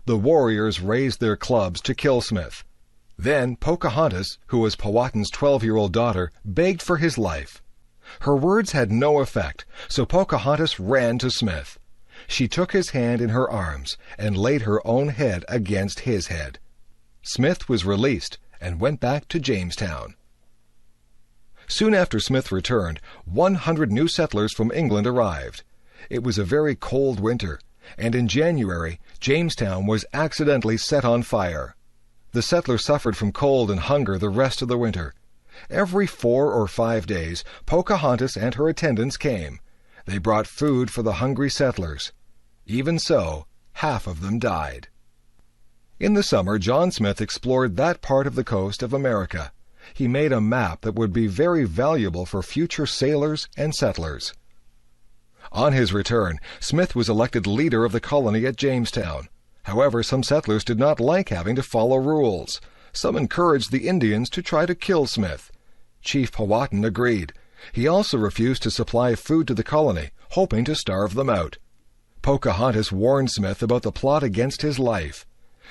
The warriors raised their clubs to kill Smith. Then Pocahontas, who was Powhatan's 12-year-old daughter, begged for his life. Her words had no effect, so Pocahontas ran to Smith. She took his hand in her arms and laid her own head against his head. Smith was released and went back to Jamestown. Soon after Smith returned, 100 new settlers from England arrived. It was a very cold winter, and in January, Jamestown was accidentally set on fire. The settlers suffered from cold and hunger the rest of the winter. Every 4 or 5 days, Pocahontas and her attendants came. They brought food for the hungry settlers. Even so, half of them died. In the summer, John Smith explored that part of the coast of America. He made a map that would be very valuable for future sailors and settlers. On his return, Smith was elected leader of the colony at Jamestown. However, some settlers did not like having to follow rules. Some encouraged the Indians to try to kill Smith. Chief Powhatan agreed. He also refused to supply food to the colony, hoping to starve them out. Pocahontas warned Smith about the plot against his life.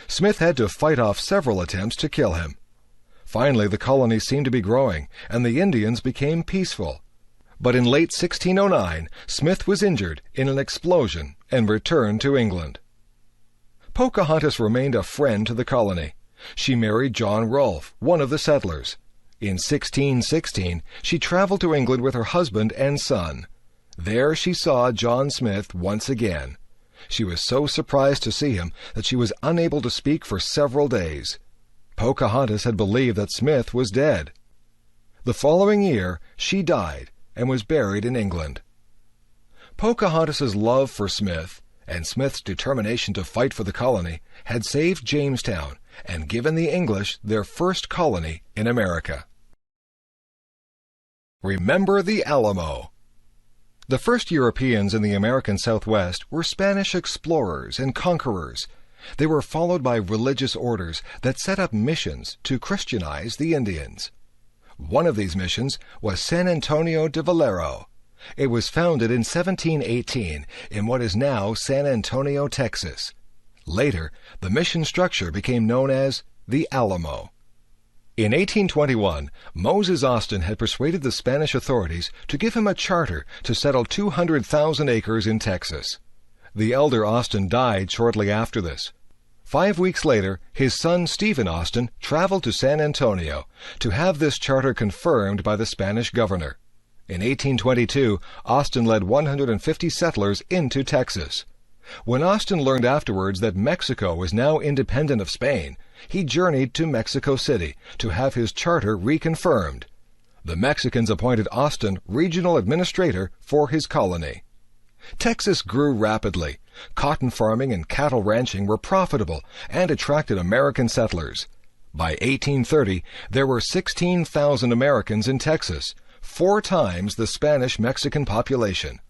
Smith had to fight off several attempts to kill him. Finally, the colony seemed to be growing, and the Indians became peaceful. But in late 1609, Smith was injured in an explosion and returned to England. Pocahontas remained a friend to the colony. She married John Rolfe, one of the settlers. In 1616, she traveled to England with her husband and son. There she saw John Smith once again. She was so surprised to see him that she was unable to speak for several days. Pocahontas had believed that Smith was dead. The following year, she died and was buried in England. Pocahontas's love for Smith and Smith's determination to fight for the colony had saved Jamestown and given the English their first colony in America. Remember the Alamo. The first Europeans in the American Southwest were Spanish explorers and conquerors. They were followed by religious orders that set up missions to Christianize the Indians. One of these missions was San Antonio de Valero. It was founded in 1718 in what is now San Antonio, Texas. Later, the mission structure became known as the Alamo. In 1821, Moses Austin had persuaded the Spanish authorities to give him a charter to settle 200,000 acres in Texas. The elder Austin died shortly after this. 5 weeks later, his son Stephen Austin traveled to San Antonio to have this charter confirmed by the Spanish governor. In 1822, Austin led 150 settlers into Texas. When Austin learned afterwards that Mexico was now independent of Spain, he journeyed to Mexico City to have his charter reconfirmed. The Mexicans appointed Austin regional administrator for his colony. Texas grew rapidly. Cotton farming and cattle ranching were profitable and attracted American settlers. By 1830, there were 16,000 Americans in Texas, 4 times the Spanish-Mexican population.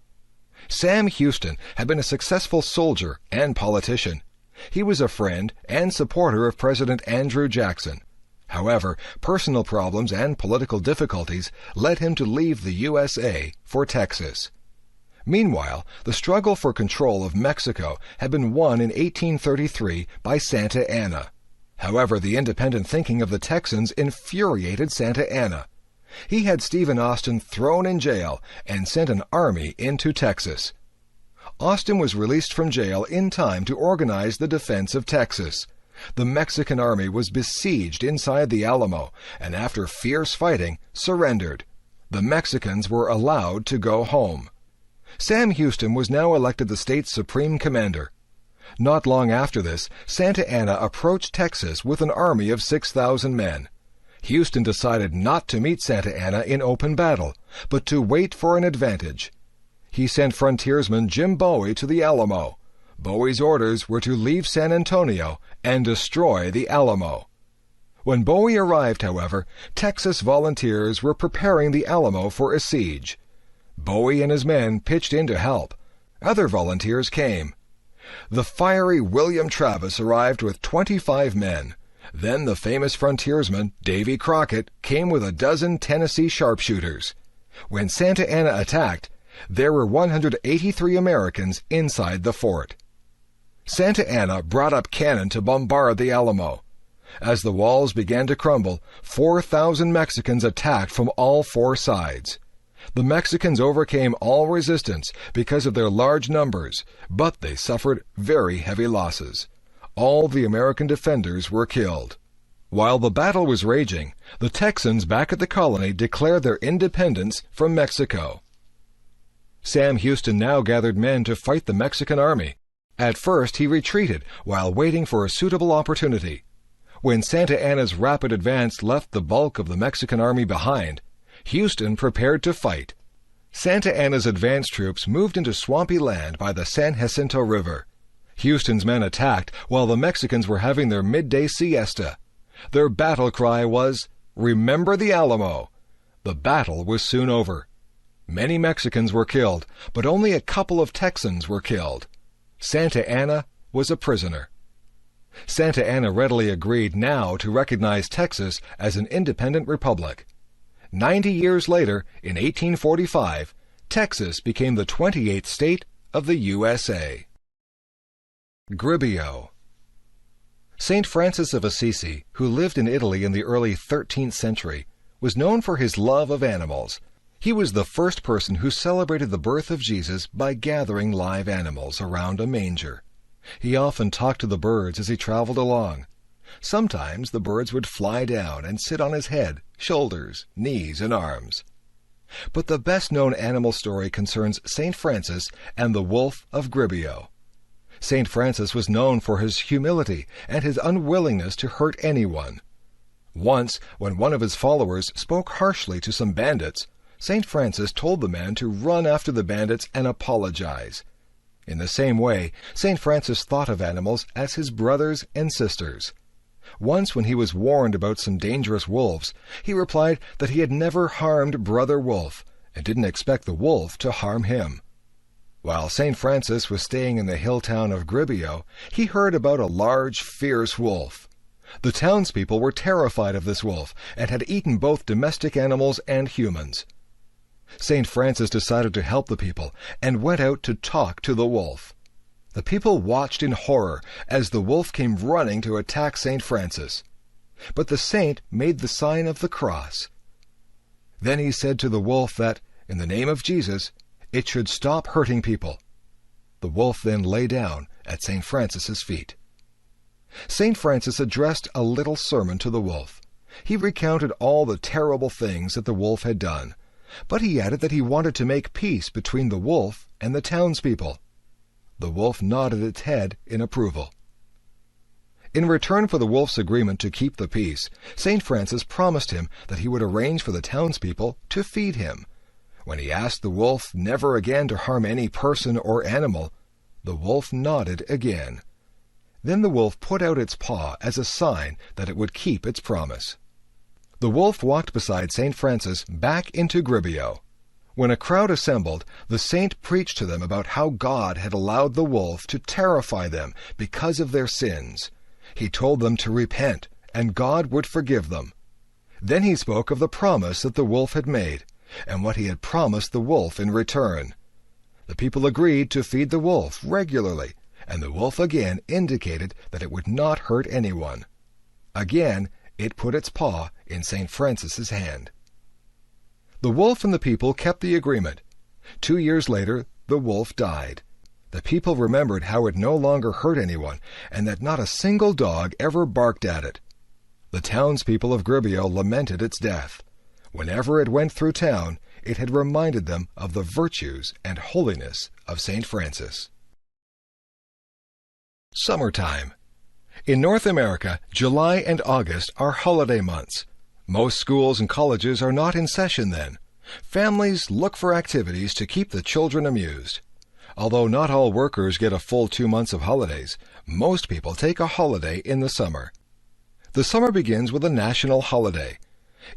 Sam Houston had been a successful soldier and politician. He was a friend and supporter of President Andrew Jackson. However, personal problems and political difficulties led him to leave the USA for Texas. Meanwhile, the struggle for control of Mexico had been won in 1833 by Santa Anna. However, the independent thinking of the Texans infuriated Santa Anna. He had Stephen Austin thrown in jail and sent an army into Texas. Austin was released from jail in time to organize the defense of Texas. The Mexican army was besieged inside the Alamo, and after fierce fighting, surrendered. The Mexicans were allowed to go home. Sam Houston was now elected the state's supreme commander. Not long after this, Santa Anna approached Texas with an army of 6,000 men. Houston decided not to meet Santa Anna in open battle, but to wait for an advantage. He sent frontiersman Jim Bowie to the Alamo. Bowie's orders were to leave San Antonio and destroy the Alamo. When Bowie arrived, however, Texas volunteers were preparing the Alamo for a siege. Bowie and his men pitched in to help. Other volunteers came. The fiery William Travis arrived with 25 men. Then the famous frontiersman, Davy Crockett, came with a dozen Tennessee sharpshooters. When Santa Anna attacked, there were 183 Americans inside the fort. Santa Anna brought up cannon to bombard the Alamo. As the walls began to crumble, 4,000 Mexicans attacked from all 4 sides. The Mexicans overcame all resistance because of their large numbers, but they suffered very heavy losses. All the American defenders were killed. While the battle was raging, the Texans back at the colony declared their independence from Mexico. Sam Houston now gathered men to fight the Mexican army. At first he retreated while waiting for a suitable opportunity. When Santa Anna's rapid advance left the bulk of the Mexican army behind, Houston prepared to fight. Santa Anna's advance troops moved into swampy land by the San Jacinto River. Houston's men attacked while the Mexicans were having their midday siesta. Their battle cry was, "Remember the Alamo!" The battle was soon over. Many Mexicans were killed, but only a couple of Texans were killed. Santa Anna was a prisoner. Santa Anna readily agreed now to recognize Texas as an independent republic. 90 years later, in 1845, Texas became the 28th state of the USA. Gribbio. Saint Francis of Assisi, who lived in Italy in the early 13th century, was known for his love of animals. He was the first person who celebrated the birth of Jesus by gathering live animals around a manger. He often talked to the birds as he traveled along. Sometimes the birds would fly down and sit on his head, shoulders, knees, and arms. But the best-known animal story concerns Saint Francis and the wolf of Gribio. Saint Francis was known for his humility and his unwillingness to hurt anyone. Once, when one of his followers spoke harshly to some bandits, Saint Francis told the man to run after the bandits and apologize. In the same way, Saint Francis thought of animals as his brothers and sisters. Once, when he was warned about some dangerous wolves, he replied that he had never harmed Brother Wolf and didn't expect the wolf to harm him. While Saint Francis was staying in the hill town of Gribio, he heard about a large, fierce wolf. The townspeople were terrified of this wolf and had eaten both domestic animals and humans. Saint Francis decided to help the people and went out to talk to the wolf. The people watched in horror as the wolf came running to attack Saint Francis. But the saint made the sign of the cross. Then he said to the wolf that, in the name of Jesus, it should stop hurting people. The wolf then lay down at Saint Francis's feet. Saint Francis addressed a little sermon to the wolf. He recounted all the terrible things that the wolf had done, but he added that he wanted to make peace between the wolf and the townspeople. The wolf nodded its head in approval. In return for the wolf's agreement to keep the peace, Saint Francis promised him that he would arrange for the townspeople to feed him. When he asked the wolf never again to harm any person or animal, the wolf nodded again. Then the wolf put out its paw as a sign that it would keep its promise. The wolf walked beside Saint Francis back into Gribio. When a crowd assembled, the saint preached to them about how God had allowed the wolf to terrify them because of their sins. He told them to repent, and God would forgive them. Then he spoke of the promise that the wolf had made, and what he had promised the wolf in return. The people agreed to feed the wolf regularly, and the wolf again indicated that it would not hurt anyone. Again, it put its paw in St. Francis's hand. The wolf and the people kept the agreement. 2 years later, the wolf died. The people remembered how it no longer hurt anyone, and that not a single dog ever barked at it. The townspeople of Gribio lamented its death. Whenever it went through town, it had reminded them of the virtues and holiness of St. Francis. Summertime. In North America, July and August are holiday months. Most schools and colleges are not in session then. Families look for activities to keep the children amused. Although not all workers get a full 2 months of holidays, most people take a holiday in the summer. The summer begins with a national holiday.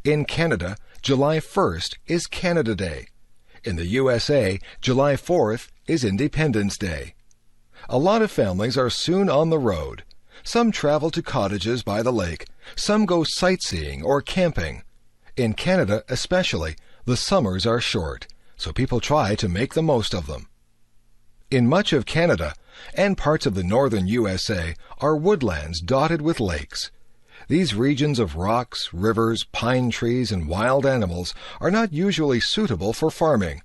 In Canada, July 1st is Canada Day. In the USA, July 4th is Independence Day. A lot of families are soon on the road. Some travel to cottages by the lake. Some go sightseeing or camping. In Canada especially, the summers are short, so people try to make the most of them. In much of Canada and parts of the northern USA are woodlands dotted with lakes. These regions of rocks, rivers, pine trees, and wild animals are not usually suitable for farming.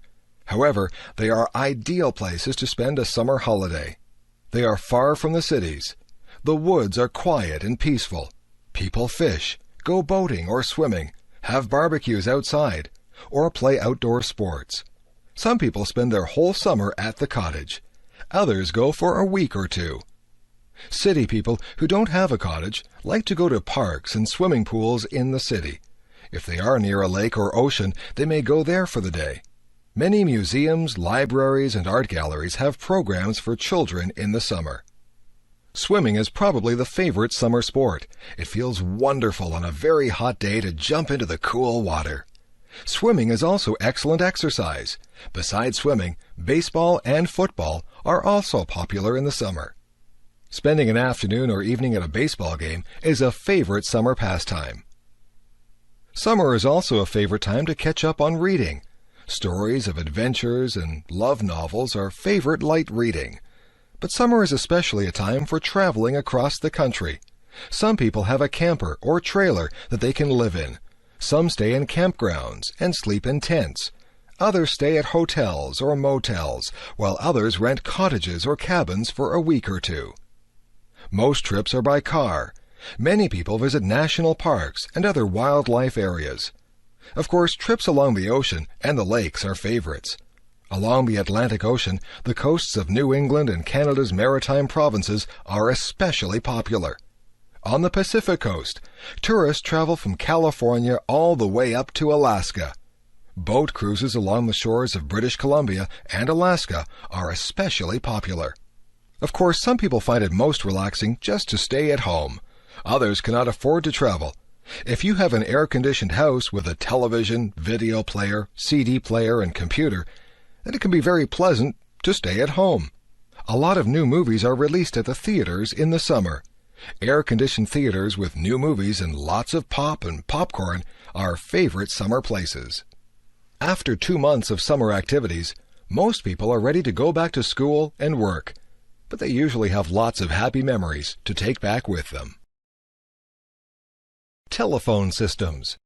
However, they are ideal places to spend a summer holiday. They are far from the cities. The woods are quiet and peaceful. People fish, go boating or swimming, have barbecues outside, or play outdoor sports. Some people spend their whole summer at the cottage. Others go for a week or two. City people who don't have a cottage like to go to parks and swimming pools in the city. If they are near a lake or ocean, they may go there for the day. Many museums, libraries, and art galleries have programs for children in the summer. Swimming is probably the favorite summer sport. It feels wonderful on a very hot day to jump into the cool water. Swimming is also excellent exercise. Besides swimming, baseball and football are also popular in the summer. Spending an afternoon or evening at a baseball game is a favorite summer pastime. Summer is also a favorite time to catch up on reading. Stories of adventures and love novels are favorite light reading. But summer is especially a time for traveling across the country. Some people have a camper or trailer that they can live in. Some stay in campgrounds and sleep in tents. Others stay at hotels or motels, while others rent cottages or cabins for a week or two. Most trips are by car. Many people visit national parks and other wildlife areas. Of course, trips along the ocean and the lakes are favorites. Along the Atlantic Ocean, the coasts of New England and Canada's maritime provinces are especially popular. On the Pacific coast, tourists travel from California all the way up to Alaska. Boat cruises along the shores of British Columbia and Alaska are especially popular. Of course, some people find it most relaxing just to stay at home. Others cannot afford to travel. If you have an air-conditioned house with a television, video player, CD player, and computer, then it can be very pleasant to stay at home. A lot of new movies are released at the theaters in the summer. Air-conditioned theaters with new movies and lots of pop and popcorn are favorite summer places. After 2 months of summer activities, most people are ready to go back to school and work, but they usually have lots of happy memories to take back with them. Telephone systems.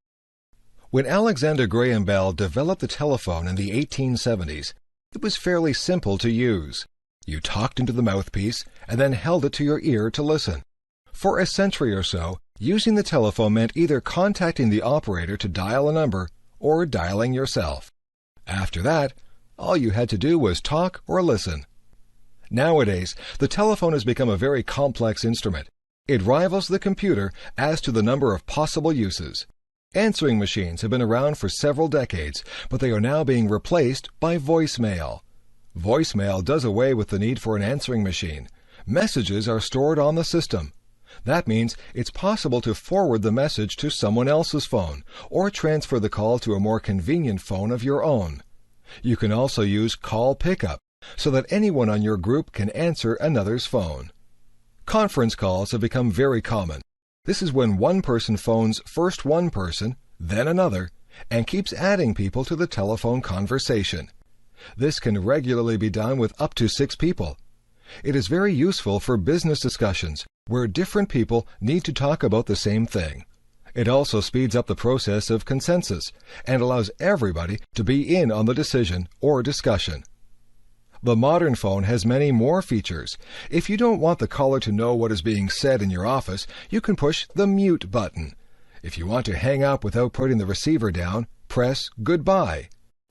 When Alexander Graham Bell developed the telephone in the 1870s, it was fairly simple to use. You talked into the mouthpiece and then held it to your ear to listen. For a century or so, using the telephone meant either contacting the operator to dial a number or dialing yourself. After that, all you had to do was talk or listen. Nowadays, the telephone has become a very complex instrument. It rivals the computer as to the number of possible uses. Answering machines have been around for several decades, but they are now being replaced by voicemail. Voicemail does away with the need for an answering machine. Messages are stored on the system. That means it's possible to forward the message to someone else's phone or transfer the call to a more convenient phone of your own. You can also use call pickup so that anyone on your group can answer another's phone. Conference calls have become very common. This is when one person phones first one person, then another, and keeps adding people to the telephone conversation. This can regularly be done with up to 6 people. It is very useful for business discussions where different people need to talk about the same thing. It also speeds up the process of consensus and allows everybody to be in on the decision or discussion. The modern phone has many more features. If you don't want the caller to know what is being said in your office, you can push the mute button. If you want to hang up without putting the receiver down, press goodbye.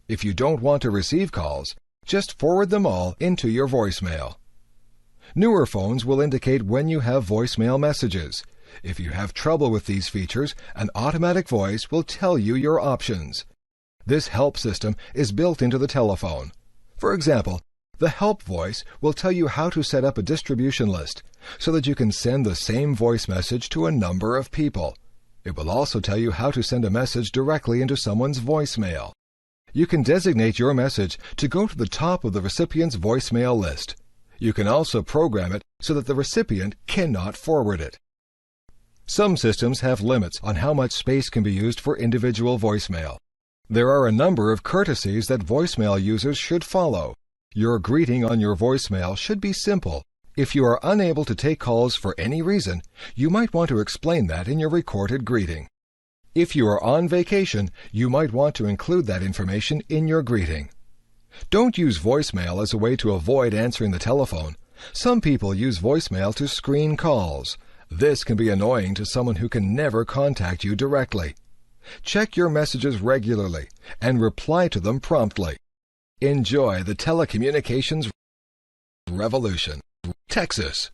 If you don't want to receive calls, just forward them all into your voicemail. Newer phones will indicate when you have voicemail messages. If you have trouble with these features, an automatic voice will tell you your options. This help system is built into the telephone. For example, the help voice will tell you how to set up a distribution list so that you can send the same voice message to a number of people. It will also tell you how to send a message directly into someone's voicemail. You can designate your message to go to the top of the recipient's voicemail list. You can also program it so that the recipient cannot forward it. Some systems have limits on how much space can be used for individual voicemail. There are a number of courtesies that voicemail users should follow. Your greeting on your voicemail should be simple. If you are unable to take calls for any reason, you might want to explain that in your recorded greeting. If you are on vacation, you might want to include that information in your greeting. Don't use voicemail as a way to avoid answering the telephone. Some people use voicemail to screen calls. This can be annoying to someone who can never contact you directly. Check your messages regularly and reply to them promptly. Enjoy the telecommunications revolution. Texas.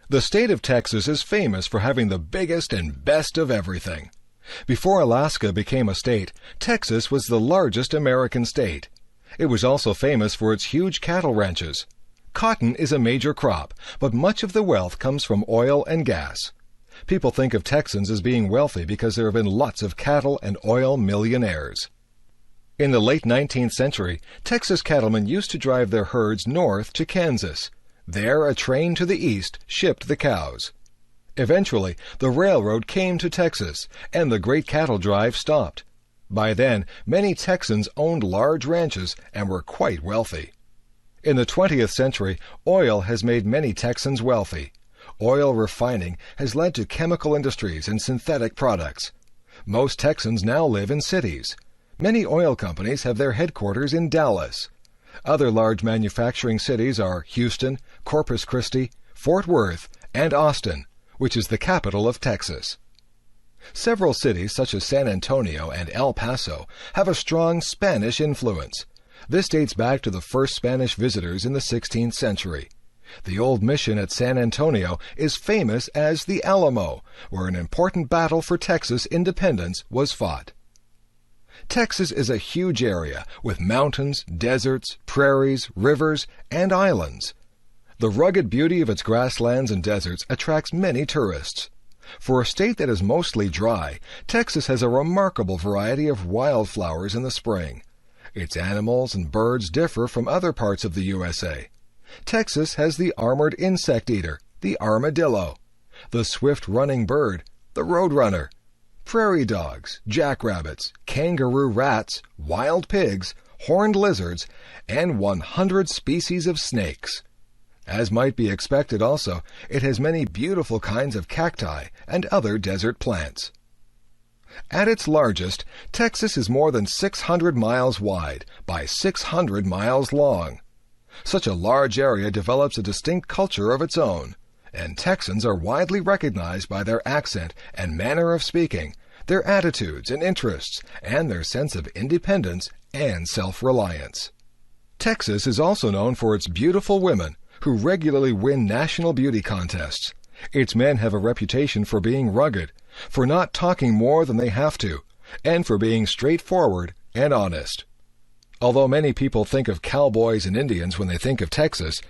The state of Texas is famous for having the biggest and best of everything. Before Alaska became a state, Texas was the largest American state. It was also famous for its huge cattle ranches. Cotton is a major crop, but much of the wealth comes from oil and gas. People think of Texans as being wealthy because there have been lots of cattle and oil millionaires. In the late 19th century, Texas cattlemen used to drive their herds north to Kansas. There, a train to the east shipped the cows. Eventually, the railroad came to Texas, and the great cattle drive stopped. By then, many Texans owned large ranches and were quite wealthy. In the 20th century, oil has made many Texans wealthy. Oil refining has led to chemical industries and synthetic products. Most Texans now live in cities. Many oil companies have their headquarters in Dallas. Other large manufacturing cities are Houston, Corpus Christi, Fort Worth, and Austin, which is the capital of Texas. Several cities such as San Antonio and El Paso have a strong Spanish influence. This dates back to the first Spanish visitors in the 16th century. The old mission at San Antonio is famous as the Alamo, where an important battle for Texas independence was fought. Texas is a huge area with mountains, deserts, prairies, rivers, and islands. The rugged beauty of its grasslands and deserts attracts many tourists. For a state that is mostly dry, Texas has a remarkable variety of wildflowers in the spring. Its animals and birds differ from other parts of the USA. Texas has the armored insect eater, the armadillo, the swift-running bird, the roadrunner, prairie dogs, jackrabbits, kangaroo rats, wild pigs, horned lizards, and 100 species of snakes. As might be expected also, it has many beautiful kinds of cacti and other desert plants. At its largest, Texas is more than 600 miles wide by 600 miles long. Such a large area develops a distinct culture of its own, and Texans are widely recognized by their accent and manner of speaking, their attitudes and interests, and their sense of independence and self-reliance. Texas is also known for its beautiful women, who regularly win national beauty contests. Its men have a reputation for being rugged, for not talking more than they have to, and for being straightforward and honest. Although many people think of cowboys and Indians when they think of Texas,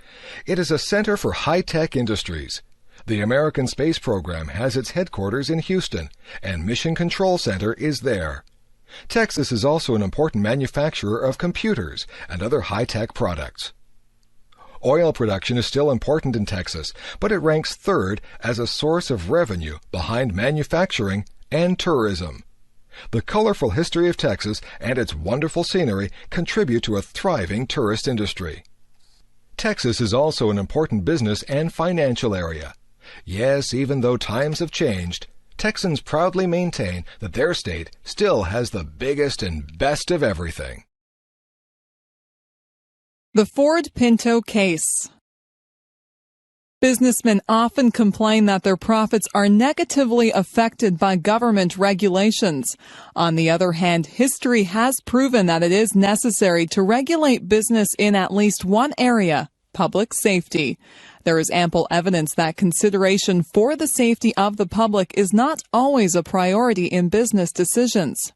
it is a center for high-tech industries. The American Space Program has its headquarters in Houston, and Mission Control Center is there. Texas is also an important manufacturer of computers and other high-tech products. Oil production is still important in Texas, but it ranks third as a source of revenue behind manufacturing and tourism. The colorful history of Texas and its wonderful scenery contribute to a thriving tourist industry. Texas is also an important business and financial area. Yes, even though times have changed, Texans proudly maintain that their state still has the biggest and best of everything.
The Ford Pinto case. Businessmen often complain that their profits are negatively affected by government regulations. On the other hand, history has proven that it is necessary to regulate business in at least one area, public safety. There is ample evidence that consideration for the safety of the public is not always a priority in business decisions.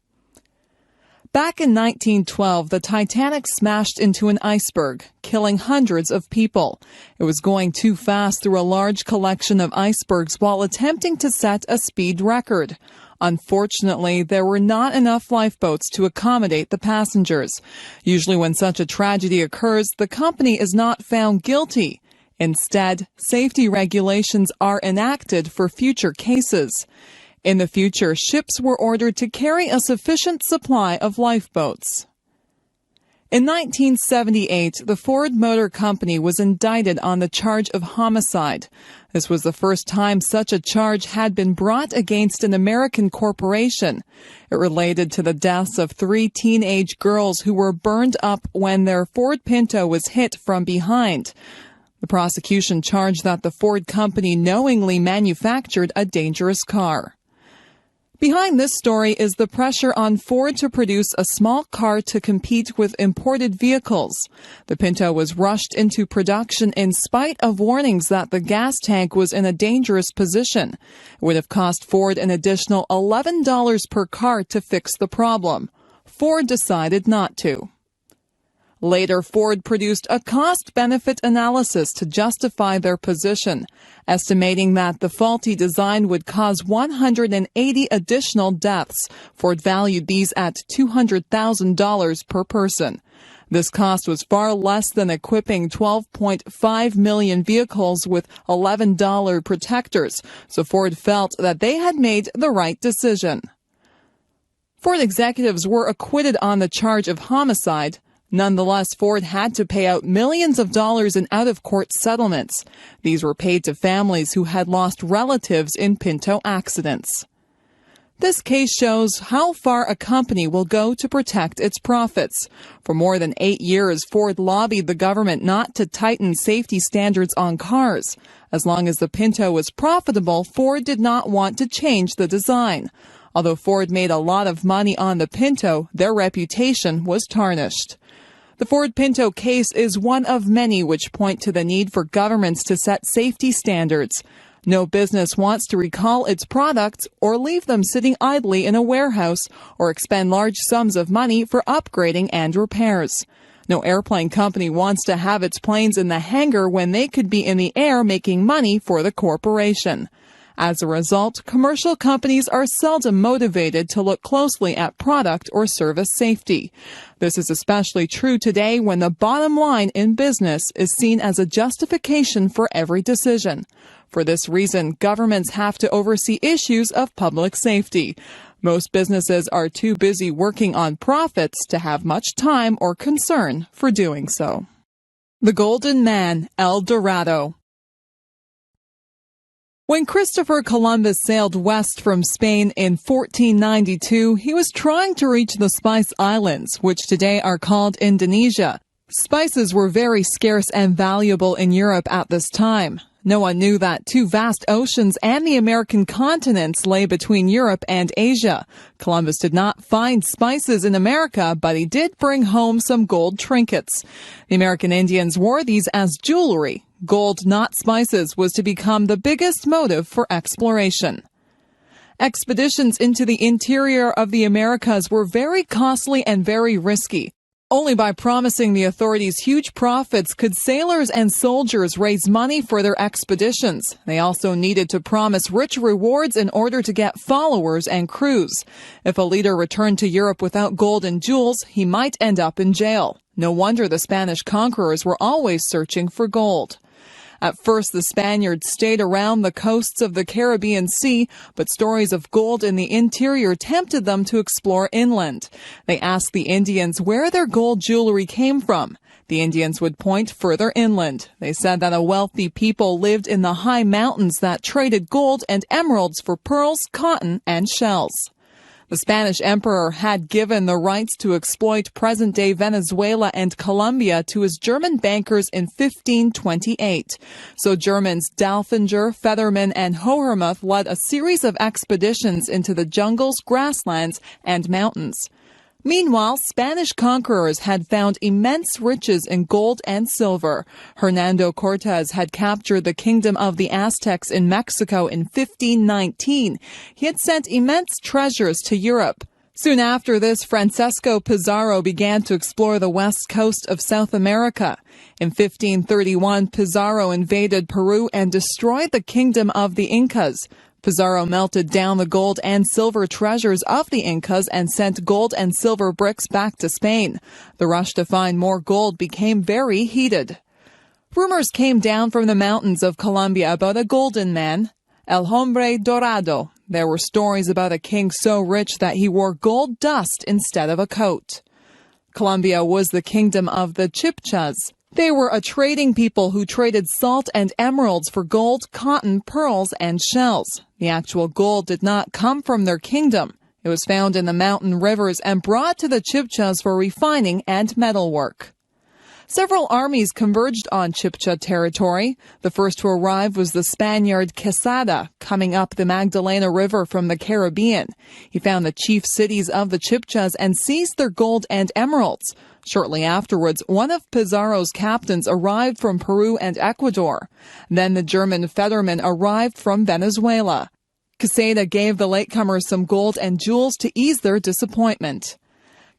Back in 1912, the Titanic smashed into an iceberg, killing hundreds of people. It was going too fast through a large collection of icebergs while attempting to set a speed record. Unfortunately, there were not enough lifeboats to accommodate the passengers. Usually when such a tragedy occurs, the company is not found guilty. Instead, safety regulations are enacted for future cases. In the future, ships were ordered to carry a sufficient supply of lifeboats. In 1978, the Ford Motor Company was indicted on the charge of homicide. This was the first time such a charge had been brought against an American corporation. It related to the deaths of 3 teenage girls who were burned up when their Ford Pinto was hit from behind. The prosecution charged that the Ford Company knowingly manufactured a dangerous car. Behind this story is the pressure on Ford to produce a small car to compete with imported vehicles. The Pinto was rushed into production in spite of warnings that the gas tank was in a dangerous position. It would have cost Ford an additional $11 per car to fix the problem. Ford decided not to. Later, Ford produced a cost-benefit analysis to justify their position, estimating that the faulty design would cause 180 additional deaths. Ford valued these at $200,000 per person. This cost was far less than equipping 12.5 million vehicles with $11 protectors, so Ford felt that they had made the right decision. Ford executives were acquitted on the charge of homicide. Nonetheless, Ford had to pay out millions of dollars in out-of-court settlements. These were paid to families who had lost relatives in Pinto accidents. This case shows how far a company will go to protect its profits. For more than 8 years, Ford lobbied the government not to tighten safety standards on cars. As long as the Pinto was profitable, Ford did not want to change the design. Although Ford made a lot of money on the Pinto, their reputation was tarnished. The Ford Pinto case is one of many which point to the need for governments to set safety standards. No business wants to recall its products or leave them sitting idly in a warehouse or expend large sums of money for upgrading and repairs. No airplane company wants to have its planes in the hangar when they could be in the air making money for the corporation. As a result, commercial companies are seldom motivated to look closely at product or service safety. This is especially true today when the bottom line in business is seen as a justification for every decision. For this reason, governments have to oversee issues of public safety. Most businesses are too busy working on profits to have much time or concern for doing so. The Golden Man, El Dorado. When Christopher Columbus sailed west from Spain in 1492, he was trying to reach the Spice Islands, which today are called Indonesia. Spices were very scarce and valuable in Europe at this time. No one knew that two vast oceans and the American continents lay between Europe and Asia. Columbus did not find spices in America, but he did bring home some gold trinkets. The American Indians wore these as jewelry. Gold, not spices, was to become the biggest motive for exploration. Expeditions into the interior of the Americas were very costly and very risky. Only by promising the authorities huge profits could sailors and soldiers raise money for their expeditions. They also needed to promise rich rewards in order to get followers and crews. If a leader returned to Europe without gold and jewels, he might end up in jail. No wonder the Spanish conquerors were always searching for gold. At first, the Spaniards stayed around the coasts of the Caribbean Sea, but stories of gold in the interior tempted them to explore inland. They asked the Indians where their gold jewelry came from. The Indians would point further inland. They said that a wealthy people lived in the high mountains that traded gold and emeralds for pearls, cotton, and shells. The Spanish emperor had given the rights to exploit present-day Venezuela and Colombia to his German bankers in 1528. So Germans Dalfinger, Fetherman, and Hohermuth led a series of expeditions into the jungles, grasslands, and mountains. Meanwhile, Spanish conquerors had found immense riches in gold and silver. Hernando Cortez had captured the kingdom of the Aztecs in Mexico in 1519. He had sent immense treasures to Europe. Soon after this, Francisco Pizarro began to explore the west coast of South America. In 1531, Pizarro invaded Peru and destroyed the kingdom of the Incas. Pizarro melted down the gold and silver treasures of the Incas and sent gold and silver bricks back to Spain. The rush to find more gold became very heated. Rumors came down from the mountains of Colombia about a golden man, El Hombre Dorado. There were stories about a king so rich that he wore gold dust instead of a coat. Colombia was the kingdom of the Chibchas. They were a trading people who traded salt and emeralds for gold, cotton, pearls, and shells. The actual gold did not come from their kingdom. It was found in the mountain rivers and brought to the Chibchas for refining and metalwork. Several armies converged on Chibcha territory. The first to arrive was the Spaniard Quesada, coming up the Magdalena River from the Caribbean. He found the chief cities of the Chibchas and seized their gold and emeralds. Shortly afterwards, one of Pizarro's captains arrived from Peru and Ecuador. Then the German Fetherman arrived from Venezuela. Quesada gave the latecomers some gold and jewels to ease their disappointment.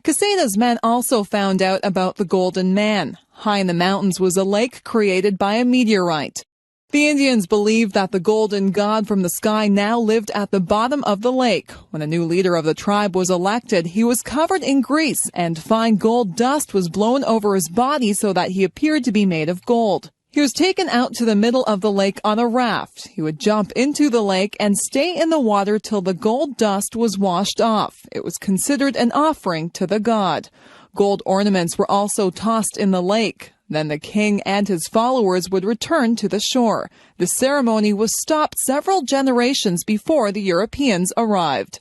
Quesada's men also found out about the Golden Man. High in the mountains was a lake created by a meteorite. The Indians believed that the golden god from the sky now lived at the bottom of the lake. When a new leader of the tribe was elected, he was covered in grease, and fine gold dust was blown over his body so that he appeared to be made of gold. He was taken out to the middle of the lake on a raft. He would jump into the lake and stay in the water till the gold dust was washed off. It was considered an offering to the god. Gold ornaments were also tossed in the lake. Then the king and his followers would return to the shore. The ceremony was stopped several generations before the Europeans arrived.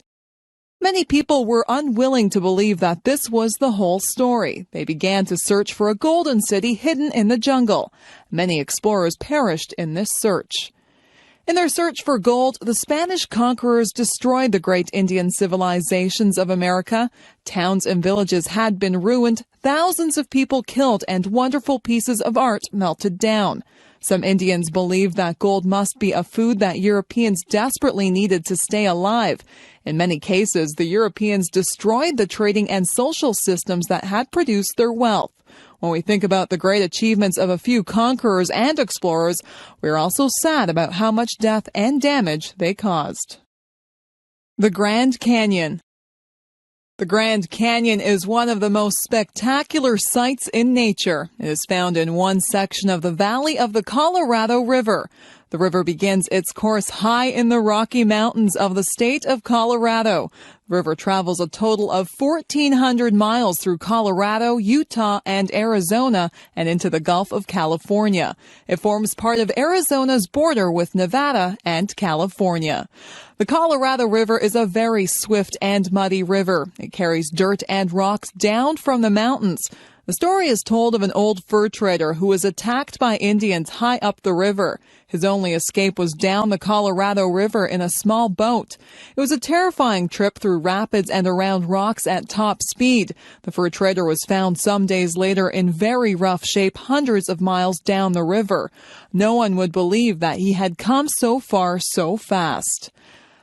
Many people were unwilling to believe that this was the whole story. They began to search for a golden city hidden in the jungle. Many explorers perished in this search. In their search for gold, the Spanish conquerors destroyed the great Indian civilizations of America. Towns and villages had been ruined, thousands of people killed, and wonderful pieces of art melted down. Some Indians believed that gold must be a food that Europeans desperately needed to stay alive. In many cases, the Europeans destroyed the trading and social systems that had produced their wealth. When we think about the great achievements of a few conquerors and explorers, we're also sad about how much death and damage they caused. The Grand Canyon. The Grand Canyon is one of the most spectacular sights in nature. It is found in one section of the valley of the Colorado River. The river begins its course high in the Rocky Mountains of the state of Colorado. The river travels a total of 1,400 miles through Colorado, Utah, and Arizona, and into the Gulf of California. It forms part of Arizona's border with Nevada and California. The Colorado River is a very swift and muddy river. It carries dirt and rocks down from the mountains. The story is told of an old fur trader who was attacked by Indians high up the river. His only escape was down the Colorado River in a small boat. It was a terrifying trip through rapids and around rocks at top speed. The fur trader was found some days later in very rough shape hundreds of miles down the river. No one would believe that he had come so far so fast.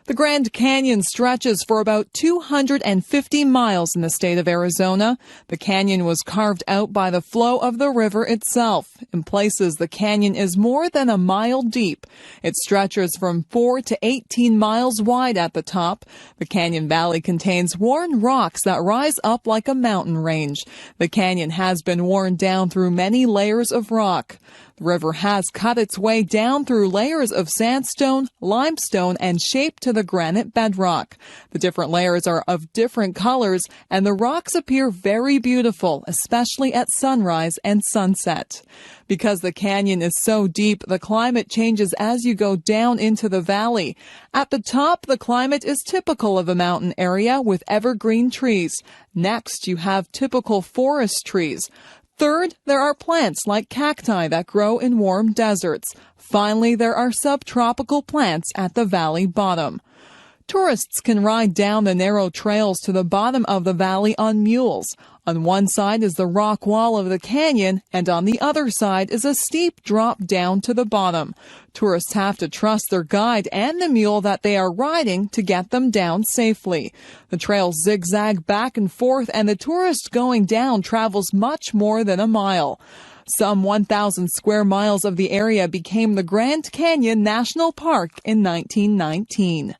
The Grand Canyon stretches for about 250 miles in the state of Arizona. The canyon was carved out by the flow of the river itself. In places, the canyon is more than a mile deep. It stretches from 4 to 18 miles wide at the top. The canyon valley contains worn rocks that rise up like a mountain range. The canyon has been worn down through many layers of rock. The river has cut its way down through layers of sandstone, limestone, and shaped to the granite bedrock. The different layers are of different colors, and the rocks appear very beautiful, especially at sunrise and sunset. Because the canyon is so deep, the climate changes as you go down into the valley. At the top, the climate is typical of a mountain area with evergreen trees. Next, you have typical forest trees. Third, there are plants like cacti that grow in warm deserts. Finally, there are subtropical plants at the valley bottom. Tourists can ride down the narrow trails to the bottom of the valley on mules. On one side is the rock wall of the canyon, and on the other side is a steep drop down to the bottom. Tourists have to trust their guide and the mule that they are riding to get them down safely. The trails zigzag back and forth, and the tourist going down travels much more than a mile. Some 1,000 square miles of the area became the Grand Canyon National Park in 1919.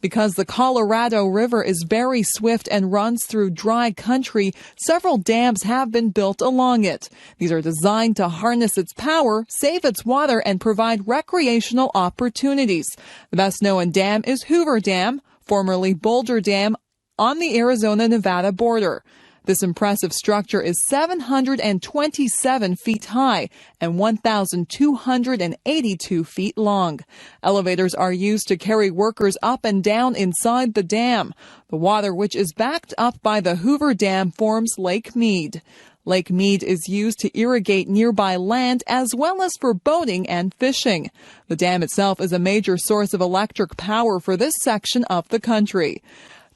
Because the Colorado River is very swift and runs through dry country, several dams have been built along it. These are designed to harness its power, save its water, and provide recreational opportunities. The best-known dam is Hoover Dam, formerly Boulder Dam, on the Arizona-Nevada border. This impressive structure is 727 feet high and 1,282 feet long. Elevators are used to carry workers up and down inside the dam. The water, which is backed up by the Hoover Dam, forms Lake Mead. Lake Mead is used to irrigate nearby land as well as for boating and fishing. The dam itself is a major source of electric power for this section of the country.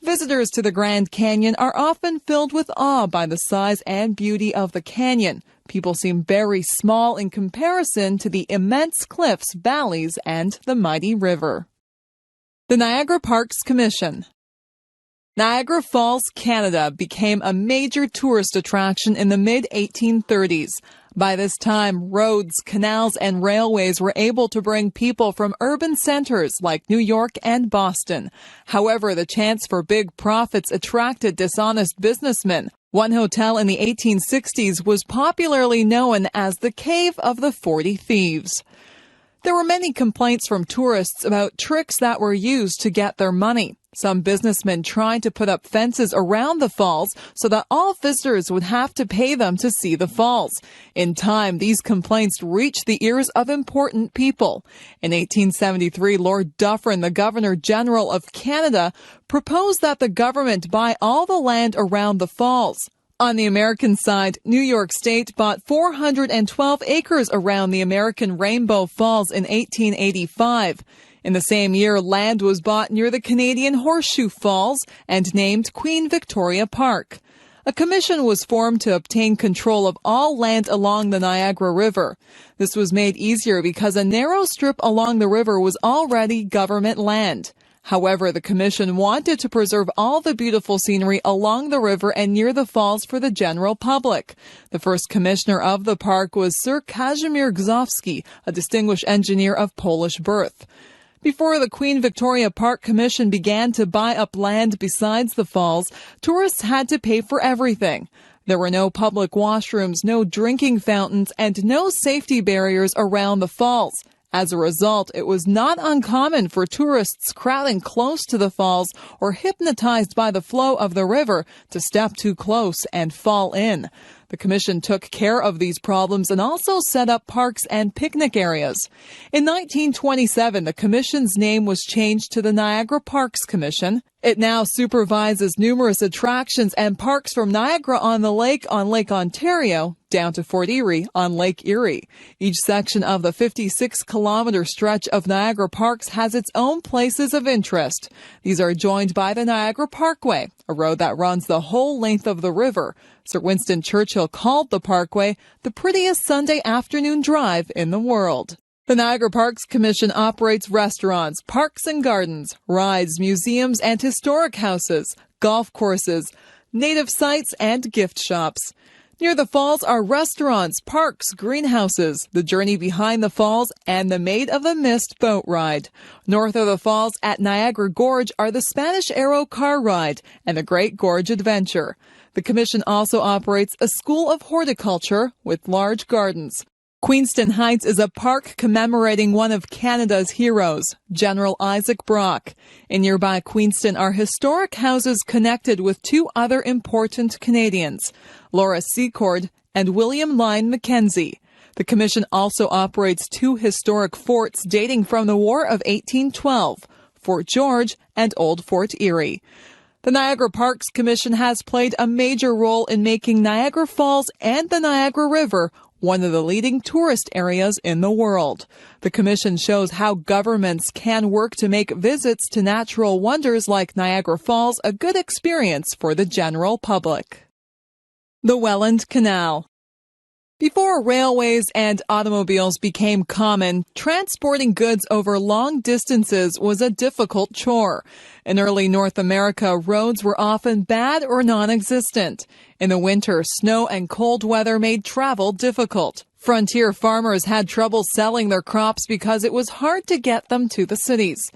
Visitors to the Grand Canyon are often filled with awe by the size and beauty of the canyon. People seem very small in comparison to the immense cliffs, valleys, and the mighty river. The Niagara Parks Commission. Niagara Falls, Canada became a major tourist attraction in the mid-1830s. By this time, roads, canals, and railways were able to bring people from urban centers like New York and Boston. However, the chance for big profits attracted dishonest businessmen. One hotel in the 1860s was popularly known as the Cave of the 40 Thieves. There were many complaints from tourists about tricks that were used to get their money. Some businessmen tried to put up fences around the falls so that all visitors would have to pay them to see the falls. In time, these complaints reached the ears of important people. In 1873, Lord Dufferin, the Governor-General of Canada, proposed that the government buy all the land around the falls. On the American side, New York State bought 412 acres around the American Rainbow Falls in 1885. In the same year, land was bought near the Canadian Horseshoe Falls and named Queen Victoria Park. A commission was formed to obtain control of all land along the Niagara River. This was made easier because a narrow strip along the river was already government land. However, the commission wanted to preserve all the beautiful scenery along the river and near the falls for the general public. The first commissioner of the park was Sir Kazimierz Gzowski, a distinguished engineer of Polish birth. Before the Queen Victoria Park Commission began to buy up land besides the falls, tourists had to pay for everything. There were no public washrooms, no drinking fountains, and no safety barriers around the falls. As a result, it was not uncommon for tourists crowding close to the falls or hypnotized by the flow of the river to step too close and fall in. The commission took care of these problems and also set up parks and picnic areas. In 1927, the commission's name was changed to the Niagara Parks Commission. It now supervises numerous attractions and parks from Niagara-on-the-Lake on Lake Ontario down to Fort Erie on Lake Erie. Each section of the 56-kilometer stretch of Niagara Parks has its own places of interest. These are joined by the Niagara Parkway, a road that runs the whole length of the river. Sir Winston Churchill called the Parkway the prettiest Sunday afternoon drive in the world. The Niagara Parks Commission operates restaurants, parks and gardens, rides, museums and historic houses, golf courses, native sites and gift shops. Near the falls are restaurants, parks, greenhouses, the journey behind the falls, and the Maid of the Mist boat ride. North of the falls at Niagara Gorge are the Spanish Arrow car ride and the Great Gorge Adventure. The commission also operates a school of horticulture with large gardens. Queenston Heights is a park commemorating one of Canada's heroes, General Isaac Brock. In nearby Queenston are historic houses connected with two other important Canadians, Laura Secord and William Lyon Mackenzie. The commission also operates two historic forts dating from the War of 1812, Fort George and Old Fort Erie. The Niagara Parks Commission has played a major role in making Niagara Falls and the Niagara River one of the leading tourist areas in the world. The commission shows how governments can work to make visits to natural wonders like Niagara Falls a good experience for the general public. The Welland Canal. Before railways and automobiles became common, transporting goods over long distances was a difficult chore. In early North America, roads were often bad or non-existent. In the winter, snow and cold weather made travel difficult. Frontier farmers had trouble selling their crops because it was hard to get them to the cities.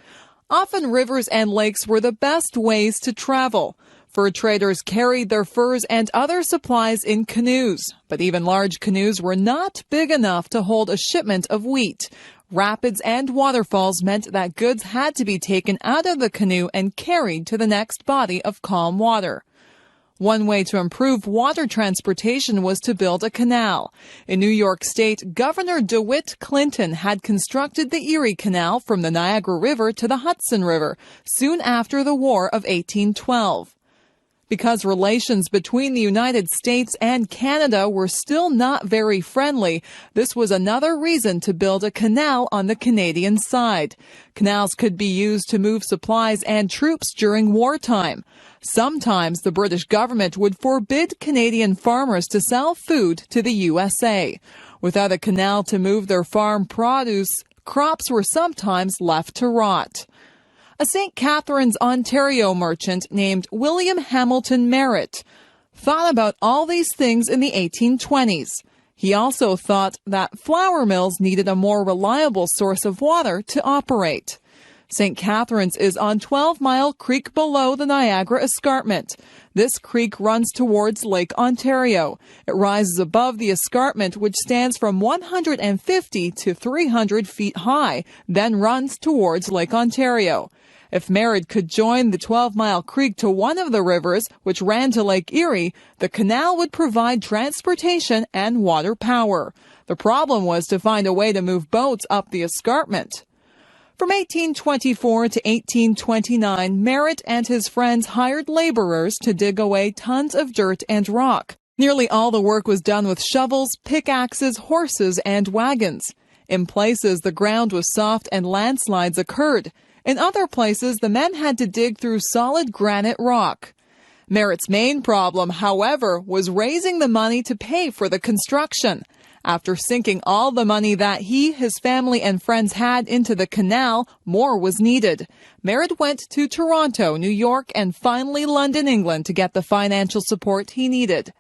Often rivers and lakes were the best ways to travel. Fur traders carried their furs and other supplies in canoes, but even large canoes were not big enough to hold a shipment of wheat. Rapids and waterfalls meant that goods had to be taken out of the canoe and carried to the next body of calm water. One way to improve water transportation was to build a canal. In New York State, Governor DeWitt Clinton had constructed the Erie Canal from the Niagara River to the Hudson River soon after the War of 1812. Because relations between the United States and Canada were still not very friendly, this was another reason to build a canal on the Canadian side. Canals could be used to move supplies and troops during wartime. Sometimes the British government would forbid Canadian farmers to sell food to the USA. Without a canal to move their farm produce, crops were sometimes left to rot. A St. Catharines, Ontario merchant named William Hamilton Merritt thought about all these things in the 1820s. He also thought that flour mills needed a more reliable source of water to operate. St. Catharines is on 12-Mile Creek below the Niagara Escarpment. This creek runs towards Lake Ontario. It rises above the escarpment, which stands from 150 to 300 feet high, then runs towards Lake Ontario. If Merritt could join the 12-mile creek to one of the rivers, which ran to Lake Erie, the canal would provide transportation and water power. The problem was to find a way to move boats up the escarpment. From 1824 to 1829, Merritt and his friends hired laborers to dig away tons of dirt and rock. Nearly all the work was done with shovels, pickaxes, horses, and wagons. In places, the ground was soft and landslides occurred. In other places, the men had to dig through solid granite rock. Merritt's main problem, however, was raising the money to pay for the construction. After sinking all the money that he, his family, and friends had into the canal, more was needed. Merritt went to Toronto, New York, and finally London, England, to get the financial support he needed.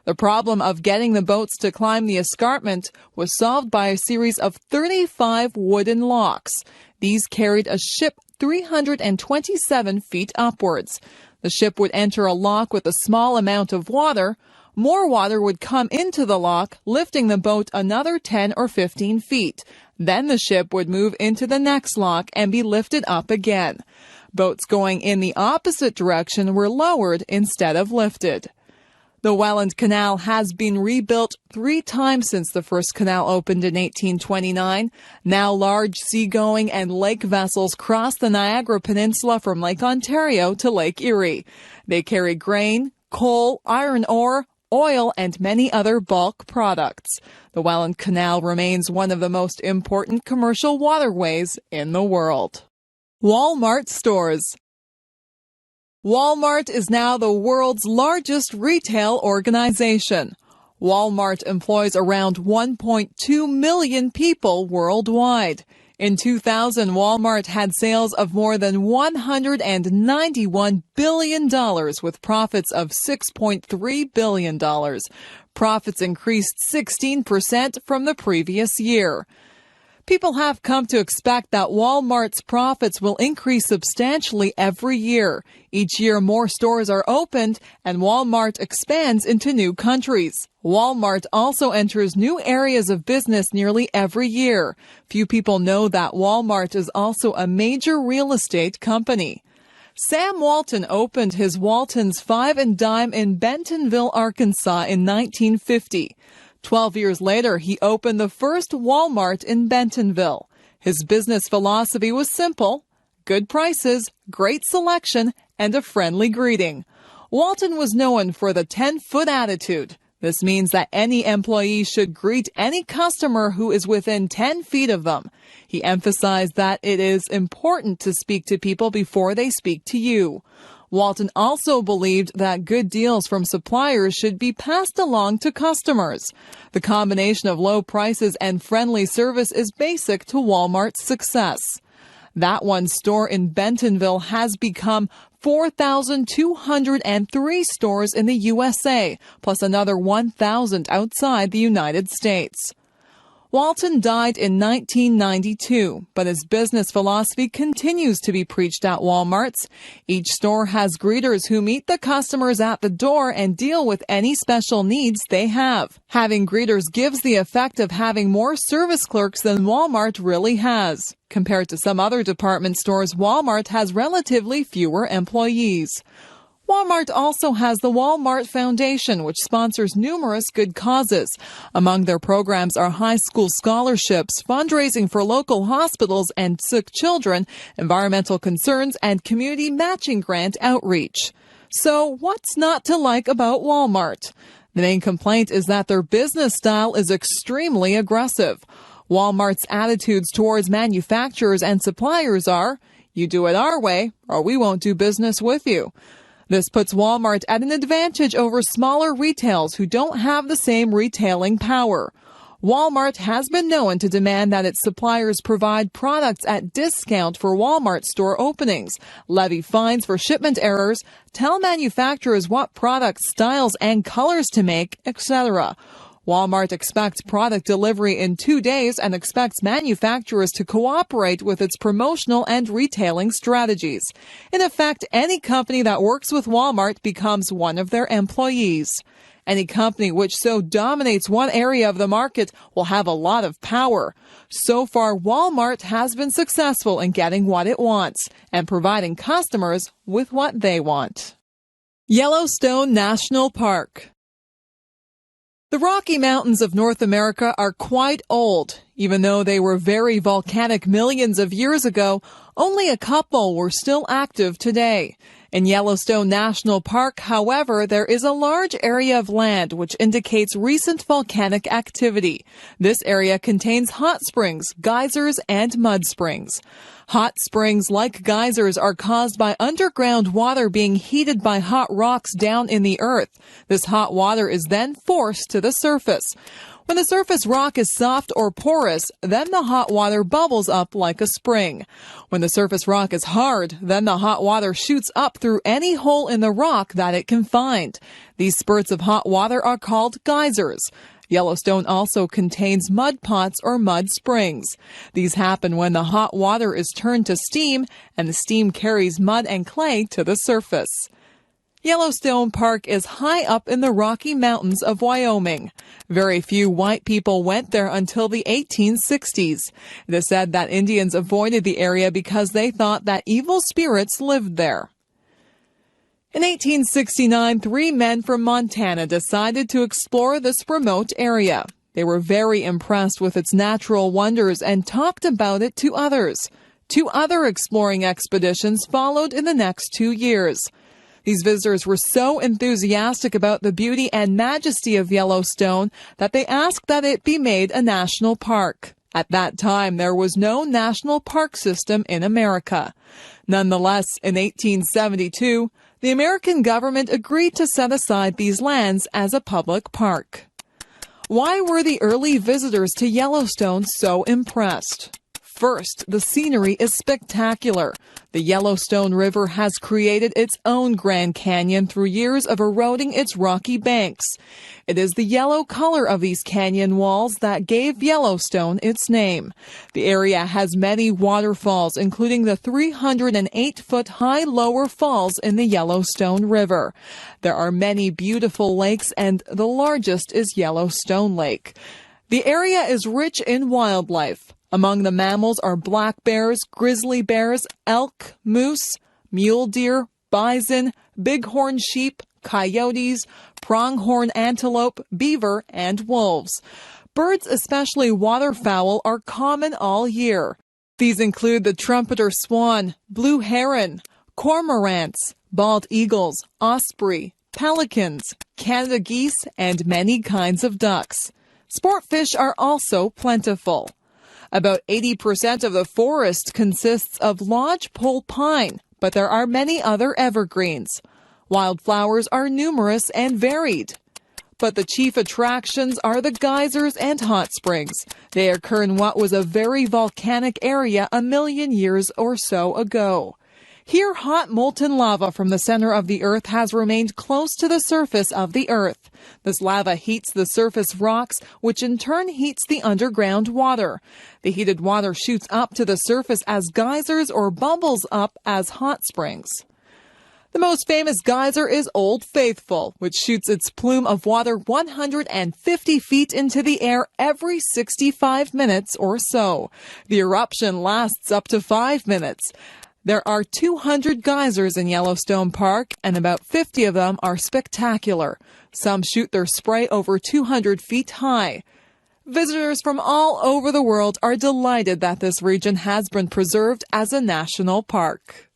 The problem of getting the boats to climb the escarpment was solved by a series of 35 wooden locks. These carried a ship 327 feet upwards. The ship would enter a lock with a small amount of water. More water would come into the lock, lifting the boat another 10 or 15 feet. Then the ship would move into the next lock and be lifted up again. Boats going in the opposite direction were lowered instead of lifted. The Welland Canal has been rebuilt 3 times since the first canal opened in 1829. Now large seagoing and lake vessels cross the Niagara Peninsula from Lake Ontario to Lake Erie. They carry grain, coal, iron ore, oil, and many other bulk products. The Welland Canal remains one of the most important commercial waterways in the world. Walmart stores. Walmart is now the world's largest retail organization. Walmart employs around 1.2 million people worldwide. In 2000, Walmart had sales of more than $191 billion with profits of $6.3 billion. Profits increased 16% from the previous year. People have come to expect that Walmart's profits will increase substantially every year. Each year, more stores are opened, and Walmart expands into new countries. Walmart also enters new areas of business nearly every year. Few people know that Walmart is also a major real estate company. Sam Walton opened his Walton's Five and Dime in Bentonville, Arkansas in 1950. 12 years later, he opened the first Walmart in Bentonville. His business philosophy was simple: good prices, great selection, and a friendly greeting. Walton was known for the 10-foot attitude. This means that any employee should greet any customer who is within 10 feet of them. He emphasized that it is important to speak to people before they speak to you. Walton also believed that good deals from suppliers should be passed along to customers. The combination of low prices and friendly service is basic to Walmart's success. That one store in Bentonville has become 4,203 stores in the USA, plus another 1,000 outside the United States. Walton died in 1992, but his business philosophy continues to be preached at Walmart's. Each store has greeters who meet the customers at the door and deal with any special needs they have. Having greeters gives the effect of having more service clerks than Walmart really has. Compared to some other department stores, Walmart has relatively fewer employees. Walmart also has the Walmart Foundation, which sponsors numerous good causes. Among their programs are high school scholarships, fundraising for local hospitals and sick children, environmental concerns, and community matching grant outreach. So, what's not to like about Walmart? The main complaint is that their business style is extremely aggressive. Walmart's attitudes towards manufacturers and suppliers are, you do it our way, or we won't do business with you. This puts Walmart at an advantage over smaller retailers who don't have the same retailing power. Walmart has been known to demand that its suppliers provide products at discount for Walmart store openings, levy fines for shipment errors, tell manufacturers what products, styles, and colors to make, etc. Walmart expects product delivery in 2 days and expects manufacturers to cooperate with its promotional and retailing strategies. In effect, any company that works with Walmart becomes one of their employees. Any company which so dominates one area of the market will have a lot of power. So far, Walmart has been successful in getting what it wants and providing customers with what they want. Yellowstone National Park. The Rocky Mountains of North America are quite old. Even though they were very volcanic millions of years ago, only a couple were still active today. In Yellowstone National Park, however, there is a large area of land which indicates recent volcanic activity. This area contains hot springs, geysers, and mud springs. Hot springs, like geysers, are caused by underground water being heated by hot rocks down in the earth. This hot water is then forced to the surface. When the surface rock is soft or porous, then the hot water bubbles up like a spring. When the surface rock is hard, then the hot water shoots up through any hole in the rock that it can find. These spurts of hot water are called geysers. Yellowstone also contains mud pots or mud springs. These happen when the hot water is turned to steam and the steam carries mud and clay to the surface. Yellowstone Park is high up in the Rocky Mountains of Wyoming. Very few white people went there until the 1860s. It is said that Indians avoided the area because they thought that evil spirits lived there. In 1869, 3 men from Montana decided to explore this remote area. They were very impressed with its natural wonders and talked about it to others. 2 other exploring expeditions followed in the next 2 years. These visitors were so enthusiastic about the beauty and majesty of Yellowstone that they asked that it be made a national park. At that time, there was no national park system in America. Nonetheless, in 1872, the American government agreed to set aside these lands as a public park. Why were the early visitors to Yellowstone so impressed? First, the scenery is spectacular. The Yellowstone River has created its own Grand Canyon through years of eroding its rocky banks. It is the yellow color of these canyon walls that gave Yellowstone its name. The area has many waterfalls, including the 308-foot-high lower falls in the Yellowstone River. There are many beautiful lakes, and the largest is Yellowstone Lake. The area is rich in wildlife. Among the mammals are black bears, grizzly bears, elk, moose, mule deer, bison, bighorn sheep, coyotes, pronghorn antelope, beaver, and wolves. Birds, especially waterfowl, are common all year. These include the trumpeter swan, blue heron, cormorants, bald eagles, osprey, pelicans, Canada geese, and many kinds of ducks. Sport fish are also plentiful. About 80% of the forest consists of lodgepole pine, but there are many other evergreens. Wildflowers are numerous and varied. But the chief attractions are the geysers and hot springs. They occur in what was a very volcanic area 1 million years or so ago. Here, hot molten lava from the center of the earth has remained close to the surface of the earth. This lava heats the surface rocks, which in turn heats the underground water. The heated water shoots up to the surface as geysers or bubbles up as hot springs. The most famous geyser is Old Faithful, which shoots its plume of water 150 feet into the air every 65 minutes or so. The eruption lasts up to 5 minutes. There are 200 geysers in Yellowstone Park, and about 50 of them are spectacular. Some shoot their spray over 200 feet high. Visitors from all over the world are delighted that this region has been preserved as a national park.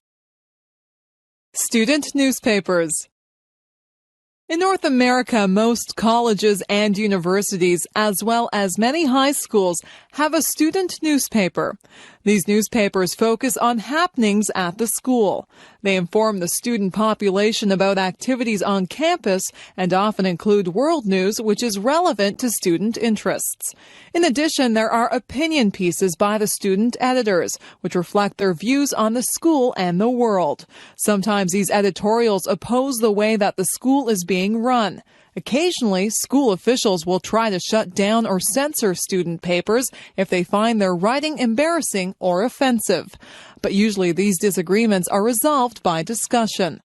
Student newspapers. In North America, most colleges and universities, as well as many high schools, have a student newspaper. These newspapers focus on happenings at the school. They inform the student population about activities on campus and often include world news, which is relevant to student interests. In addition, there are opinion pieces by the student editors, which reflect their views on the school and the world. Sometimes these editorials oppose the way that the school is being run. Occasionally, school officials will try to shut down or censor student papers if they find their writing embarrassing or offensive. But usually these disagreements are resolved by discussion.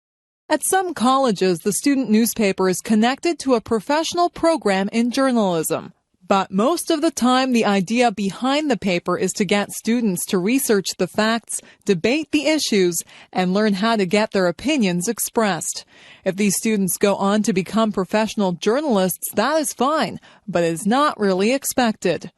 At some colleges, the student newspaper is connected to a professional program in journalism. But most of the time, the idea behind the paper is to get students to research the facts, debate the issues, and learn how to get their opinions expressed. If these students go on to become professional journalists, that is fine, but it is not really expected.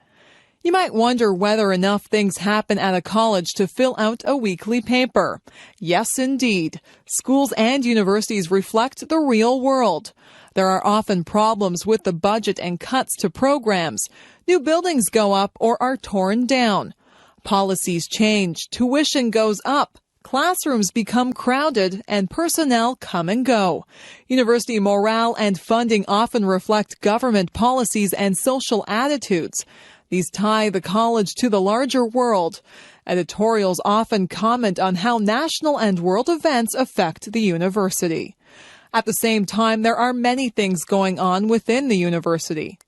You might wonder whether enough things happen at a college to fill out a weekly paper. Yes, indeed. Schools and universities reflect the real world. There are often problems with the budget and cuts to programs. New buildings go up or are torn down. Policies change, tuition goes up, classrooms become crowded, and personnel come and go. University morale and funding often reflect government policies and social attitudes. These tie the college to the larger world. Editorials often comment on how national and world events affect the university. At the same time, there are many things going on within the university.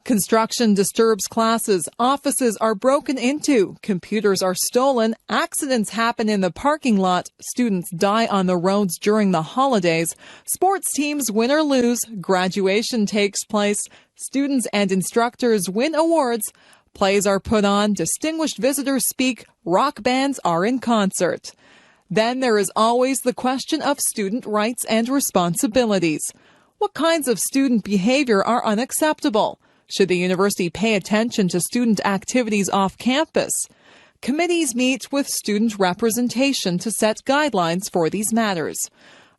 Construction disturbs classes, offices are broken into, computers are stolen, accidents happen in the parking lot, students die on the roads during the holidays, sports teams win or lose, graduation takes place, students and instructors win awards, plays are put on, distinguished visitors speak, rock bands are in concert. Then there is always the question of student rights and responsibilities. What kinds of student behavior are unacceptable? Should the university pay attention to student activities off campus? Committees meet with student representation to set guidelines for these matters.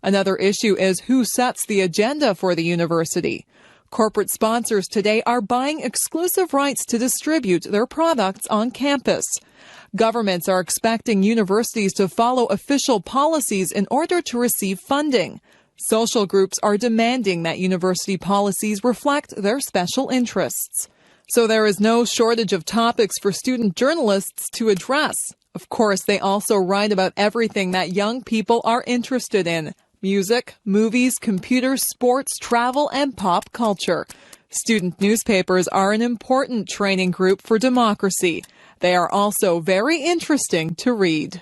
Another issue is who sets the agenda for the university. Corporate sponsors today are buying exclusive rights to distribute their products on campus. Governments are expecting universities to follow official policies in order to receive funding. Social groups are demanding that university policies reflect their special interests. So there is no shortage of topics for student journalists to address. Of course, they also write about everything that young people are interested in: music, movies, computers, sports, travel, and pop culture. Student newspapers are an important training group for democracy. They are also very interesting to read.